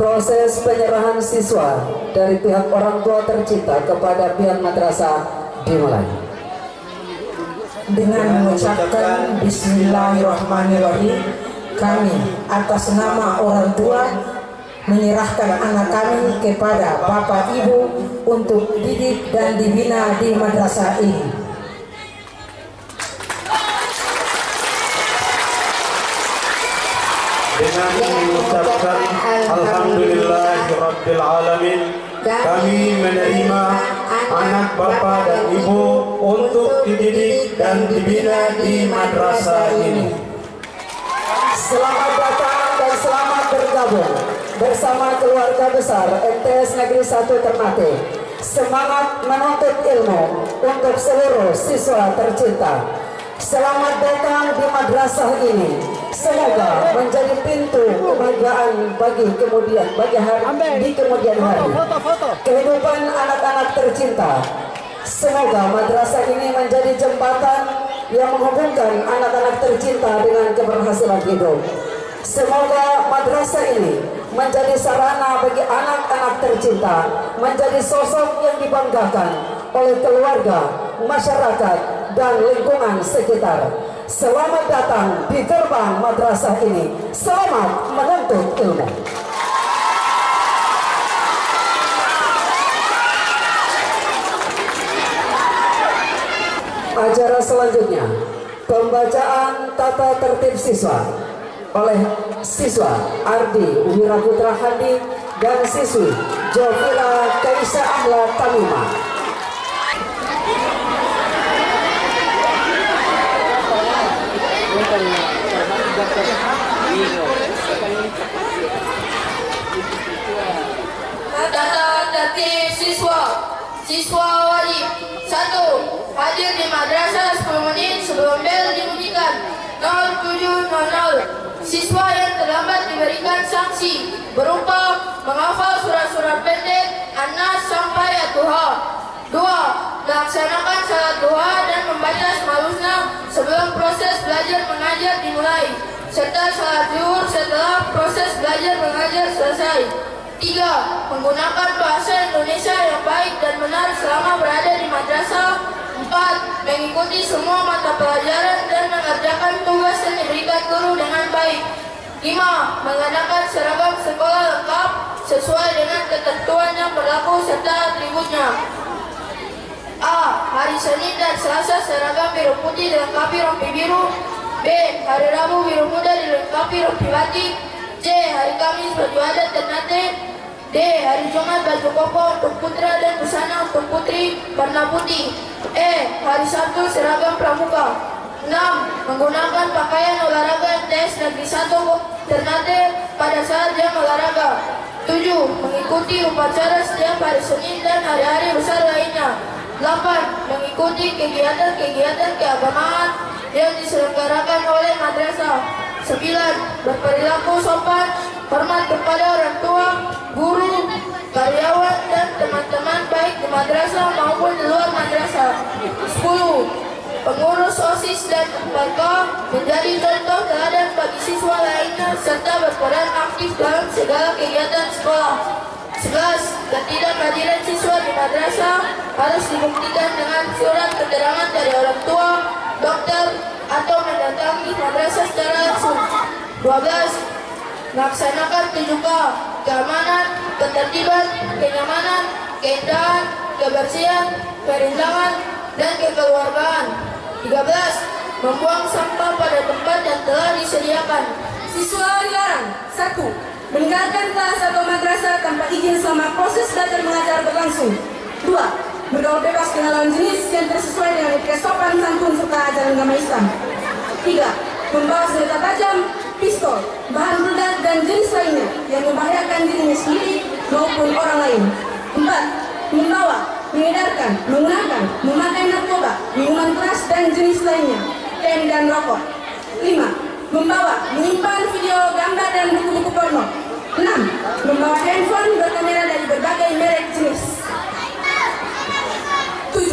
Proses penyerahan siswa dari pihak orang tua tercinta kepada pihak madrasah dimulai. Dengan mengucapkan Bismillahirrahmanirrahim, kami atas nama orang tua menyerahkan anak kami kepada Bapak Ibu untuk didik dan dibina di madrasah ini. Dengan mengucapkan Alhamdulillahirabbil alamin, kami menerima anak bapak dan ibu untuk dididik dan dibina di madrasah ini. Selamat datang dan selamat bergabung bersama keluarga besar MTS Negeri 1 Ternate. Semangat menuntut ilmu untuk seluruh siswa tercinta. Selamat datang di madrasah ini. Semoga menjadi pintu kebahagiaan bagi di kemudian hari. Kehidupan anak-anak tercinta. Semoga madrasah ini menjadi jembatan yang menghubungkan anak-anak tercinta dengan keberhasilan hidup. Semoga madrasah ini menjadi sarana bagi anak-anak tercinta, menjadi sosok yang dibanggakan oleh keluarga, masyarakat, dan lingkungan sekitar. Selamat datang di gerbang madrasah ini. Selamat menuntut ilmu. Acara selanjutnya, pembacaan tata tertib siswa oleh siswa Ardi Wiraputra Hadi dan siswi Jovila Kaisa Ahla Tamima. Tata tertib siswa wajib 1. Hadir di madrasah 10 menit sebelum bel dibunyikan. 07.00 siswa yang terlambat diberikan sanksi berupa menghafal surat-surat pendek An-Nas sampai At-Tuha. 2. Melaksanakan salat duha dan membaca Asmaul Husna sebelum proses belajar mengajar dimulai, serta salat zuhur setelah proses belajar mengajar selesai. 3. Menggunakan bahasa Indonesia yang baik dan benar selama berada di madrasah. 4. mengikuti semua mata pelajaran dan mengerjakan tugas yang diberikan guru dengan baik. 5. Mengenakan seragam sekolah lengkap sesuai dengan ketentuan yang berlaku serta atributnya. A. Hari Senin dan Selasa seragam biru putih dilengkapi rompi biru. B. Hari Rabu biru muda dilengkapi rompi batik. C. Hari Kamis baju adat Ternate. D. Hari Jumat baju koko untuk putra dan busana untuk putri warna putih. E. Hari Sabtu seragam pramuka. 6. Menggunakan pakaian olahraga MTS Negeri 1 Ternate pada saat jam olahraga. 7. Mengikuti upacara setiap hari Senin dan hari-hari besar lainnya. 8. Mengikuti kegiatan-kegiatan keagamaan yang diselenggarakan oleh madrasah. 9. Berperilaku sopan, hormat kepada orang tua, guru, karyawan, dan teman-teman baik di madrasah maupun di luar madrasah. 10. Pengurus OSIS dan MPK menjadi contoh teladan bagi siswa lainnya serta berperan aktif dalam segala kegiatan sekolah. 11. Ketidakhadiran siswa di madrasah harus dibuktikan dengan surat keterangan dari orang tua, dokter, atau mendatangi madrasah secara langsung. 12. Melaksanakan 7K: keamanan, ketertiban, kenyamanan, keindahan, kebersihan, kerindangan, dan kekeluargaan. 13. Membuang sampah pada tempat yang telah disediakan. Siswa dilarang 1. Meninggalkan kelas atau madrasah tanpa izin selama proses belajar mengajar berlangsung. 2. Bergaul bebas dengan lawan jenis yang tersesuai dengan etika sopan santun serta ajaran agama Islam. 3. Membawa senjata tajam, pistol, bahan peledak dan jenis lainnya yang membahayakan dirinya sendiri maupun orang lain. 4. Membawa, mengedarkan, menggunakan, memakai narkoba, minuman keras dan jenis lainnya, pen dan rokok. 5. Membawa, menyimpan video, gambar dan buku-buku porno. 6. Membawa handphone berkamera dari berbagai merek jenis. 7.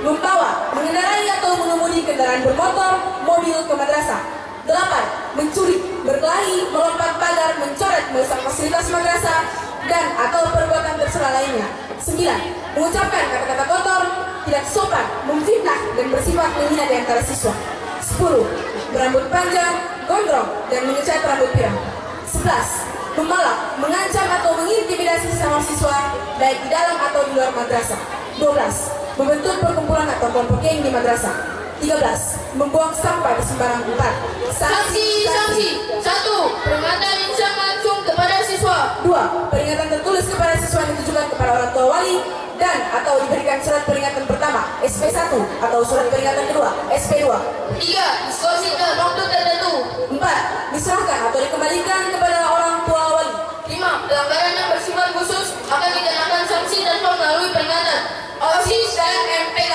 Membawa, mengendarai atau mengemudi kendaraan bermotor, mobil ke madrasah. 8. Mencuri, berkelahi, melompat pagar, mencoret, merusak fasilitas madrasah, dan atau perbuatan tercela lainnya. 9. Mengucapkan kata-kata kotor, tidak sopan, memfitnah, dan bersifat menghina di antara siswa. 10. Berambut panjang, gondrong, dan mengecat rambut pirang. 11. Memalak, mengancam atau mengintimidasi sesama siswa, baik di dalam atau di luar madrasah. 12. Membentuk perkumpulan atau kelompok geng di madrasah. 13. Membuang sampah di sembarang tempat. Sanksi. 1. Peringatan lisan langsung kepada siswa. 2. Peringatan tertulis kepada siswa yang ditujukan kepada orang tua wali dan atau diberikan surat peringatan pertama SP1 atau surat peringatan kedua SP2. 3. Diskosi dalam waktu tertentu. 4. Diserahkan atau dikembalikan kepada orang tua wali. 5. Pelanggaran yang bersifat khusus akan dikenakan sanksi tanpa melalui peringatan OSIS dan MPK.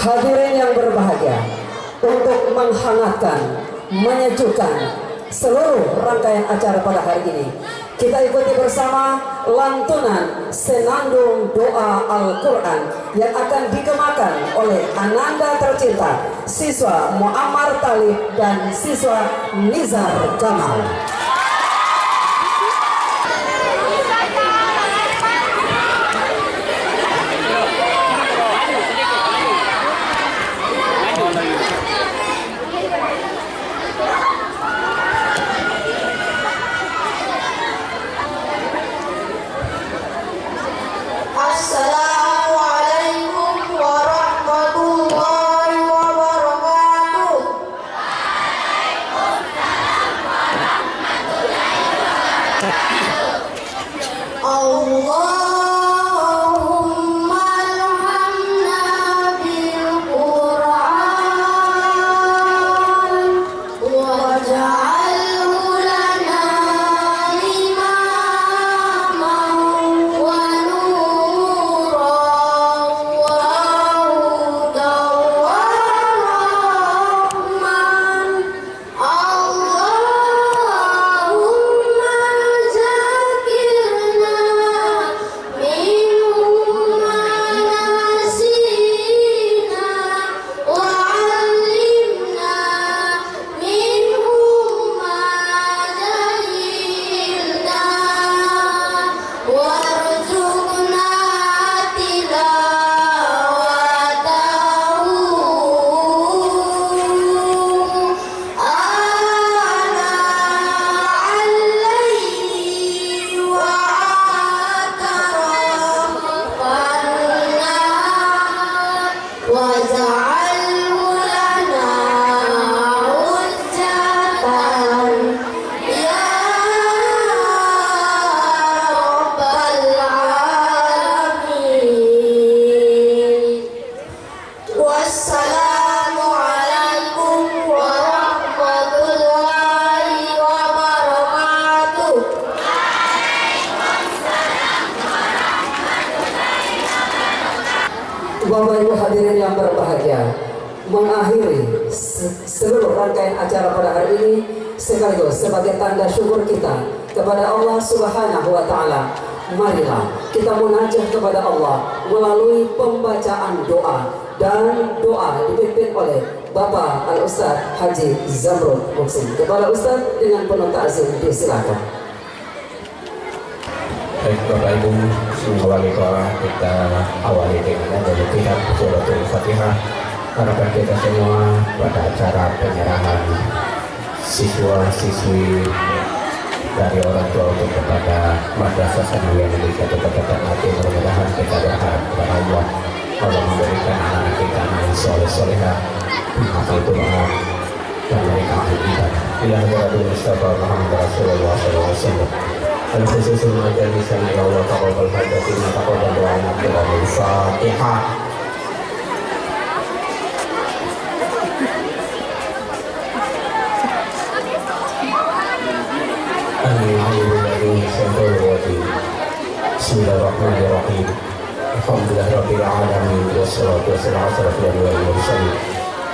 Hadirin yang berbahagia, untuk menghangatkan, menyejukkan seluruh rangkaian acara pada hari ini, kita ikuti bersama lantunan senandung doa Al-Quran yang akan dikemakan oleh ananda tercinta siswa Muammar Talib dan siswa Nizar Kamal. Assalamualaikum warahmatullahi wabarakatuh. mengakhiri seluruh rangkaian acara pada hari ini sekaligus sebagai tanda syukur kita kepada Allah Subhanahu wa taala. Marilah kita munajat kepada Allah melalui pembacaan doa, dan doa dipimpin oleh Bapak Al-Ustaz Haji Zamrud Muhsin. Kepada Ustaz dengan penuh ta'zim disilakan. Baik Bapak Ibu, mengawali doa kita awali dengan dari pihak Suratul Fatihah. Harapan kita semua pada acara penyerahan siswa-siswi dari orang tua untuk kepada Madrasah Sanawiyah Indonesia kepada Ternate, mudah-mudahan kita berharap kepada Allah memberikan anak-anak kita yang soleh-solehah, menghafal Quran dan mereka beribadah. Ila hadratul Mustafa Muhammad Rasulullah SAW. Al-khususul majalisana ya Allah taqabbal hajjatina taqabbal doa'ana bil Fatihah. Bismillahirrahmanirrahim. Alhamdulillahirabbil alamin wassalatu wassalamu ala asyrafil mursalin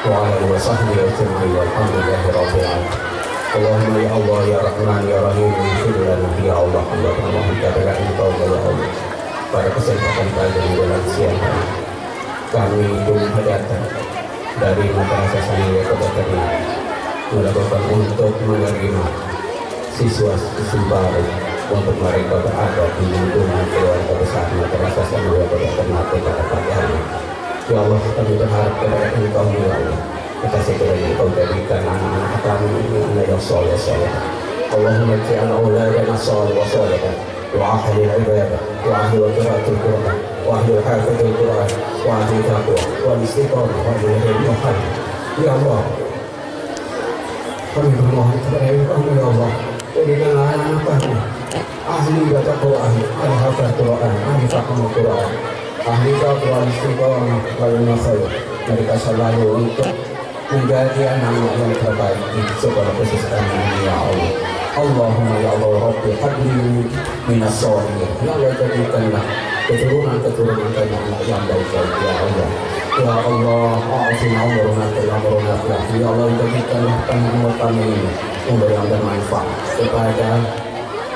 wa ala alihi wa sahbihi ajma'in walhamdulillahirabbil alamin. Allahumma ya Allah ya Rahman ya Rahim ighfir lana ya Allah. Allahumma mohon kepada Engkau ya Allah. Pada kesempatan kali ini dalam siang hari kami datang dari Madrasah Sanawiyah Kota Ternate melakukan untuk menerima siswa-siswi baru untuk mereka berada di lingkungan keluarga besar Madrasah Sanawiyah Kota Ternate pada pagi hari ini. Ya Allah, kami berharap kepada Engkau ya Allah, kita sekiranya Engkau jadikan anak-anak kami ini anak yang soleh-soleh. Allahumma ja'al auladana soleh wa solehan wa ahli ibadah wa ahli qiraatil Qur'an wa ahli hafidhil Qur'an wa ahli taqwa wa istiqamah wa ahli ilmu. Ya Allah, kami bermohon kepada Engkau ya Allah, jadikan anak-anak kami ahli baca Quran, ahli hafal Quran, ahli faham Quran, ahli taqwa, istiqamah, wal khair. Mereka selalu untuk menjadi anak-anak yang terbaik di sekolah khusus kami ya Allah. Allahumma ya Allah Rabbi habli minas sholihin. Ya Allah, jadikanlah keturunan anak yang baik ya Allah. Ya Allah, a'afina umurna ya Allah, jadikanlah umur kami ini umur yang bermanfaat kepada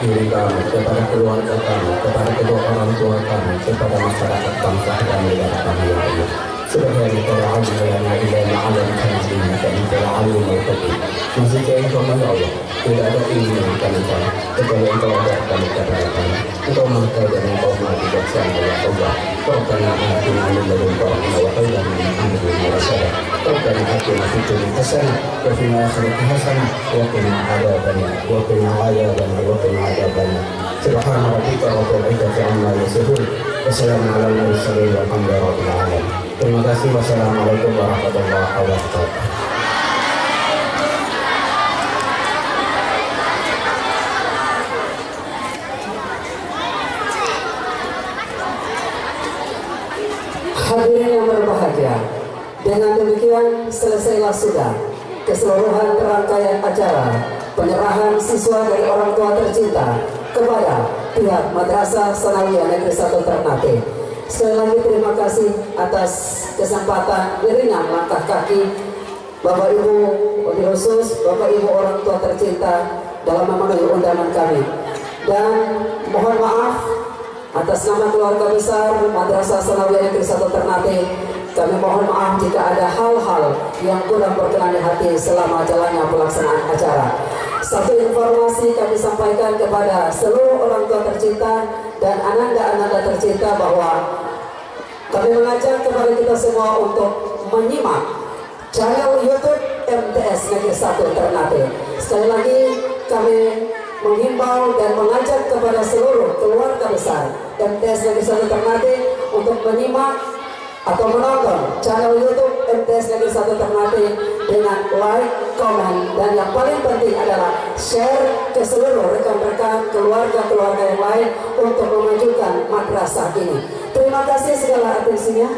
diri kami, kepada keluarga kami, kepada kedua orang tua kami, kepada masyarakat bangsa dan negara kami ya Allah. Subhanaka la ilma lana illa ma 'allamtana innaka antal 'alimul hakim. Maksudnya Engkau ya Allah, tidak ada ilmu yang kami tahu kecuali Engkau ajarkan kepada kami. Engkau mengetahui dan Engkau maha bijaksana ya Allah. Rabbana atina min ladunka rahmatan wa hab lana min amrina rashada. Rabbana atina fid dunya hasanah wa fil akhirati hasanah wa qina adzabannar. Subhana rabbika rabbil izzati amma yasifun wa salamun 'alal mursalin walhamdulillahi rabbil alamin. Terima kasih. Wassalamualaikum warahmatullahi wabarakatuh. Hadirin yang berbahagia, dengan demikian selesailah sudah keseluruhan rangkaian acara penyerahan siswa dari orang tua tercinta kepada pihak Madrasah Sanawiyah Negeri 1 Ternate. Sekali lagi terima kasih atas kesempatan beriringan langkah kaki Bapak Ibu, wabil khusus Bapak Ibu orang tua tercinta dalam memenuhi undangan kami. Dan mohon maaf atas nama keluarga besar Madrasah Sanawiyah Negeri 1 Ternate, kami mohon maaf jika ada hal-hal yang kurang berkenan di hati selama jalannya pelaksanaan acara. Satu informasi kami sampaikan kepada seluruh orang tua tercinta dan ananda-ananda tercinta bahwa kami mengajak kepada kita semua untuk menyimak channel YouTube MTS Negeri 1 Ternate. Sekali lagi kami menghimbau dan mengajak kepada seluruh keluarga besar MTS Negeri 1 Ternate untuk menyimak atau menonton channel YouTube MTS Negeri 1 Ternate dengan like, komen, dan yang paling penting adalah share ke seluruh rekan-rekan keluarga-keluarga yang lain untuk memajukan madrasah ini. Terima kasih segala atensinya.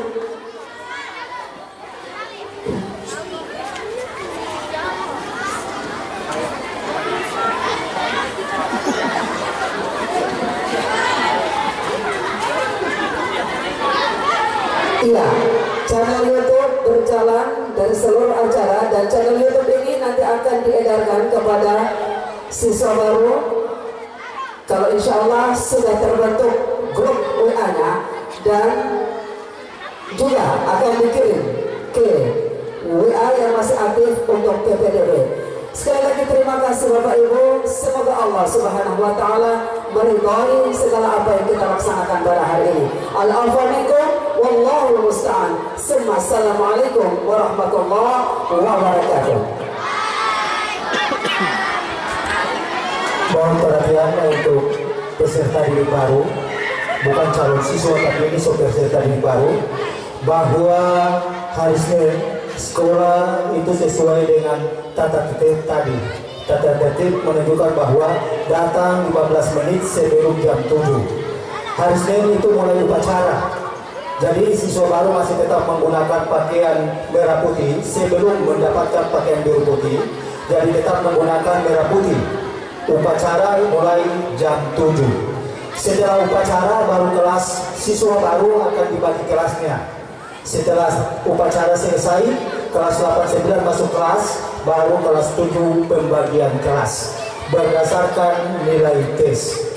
Iya, channel YouTube berjalan dari seluruh acara, dan channel YouTube ini nanti akan diedarkan kepada siswa baru. Kalau insya Allah sudah terbentuk grup WA-nya, dan juga akan dikirim ke WA yang masih aktif untuk PPDB. Sekali lagi terima kasih Bapak Ibu. Semoga Allah Subhanahu wa taala meridhai segala apa yang kita laksanakan pada hari ini. Al-afwa minkum wallahu musta'an. Assalamualaikum warahmatullahi wabarakatuh. Mohon perhatian untuk peserta didik baru, bukan calon siswa tapi ini peserta didik baru, bahwa hari Senin sekolah itu sesuai dengan tata tertib tadi. Tata tertib menunjukkan bahwa datang 15 menit sebelum jam 7. Hari Senin itu mulai upacara. Jadi siswa baru masih tetap menggunakan pakaian merah putih sebelum mendapatkan pakaian biru putih. Jadi tetap menggunakan merah putih. Upacara mulai jam 7. Setelah upacara baru kelas siswa baru akan dibagi kelasnya. Setelah upacara selesai, kelas 8-9 masuk kelas, baru kelas 7 pembagian kelas berdasarkan nilai tes.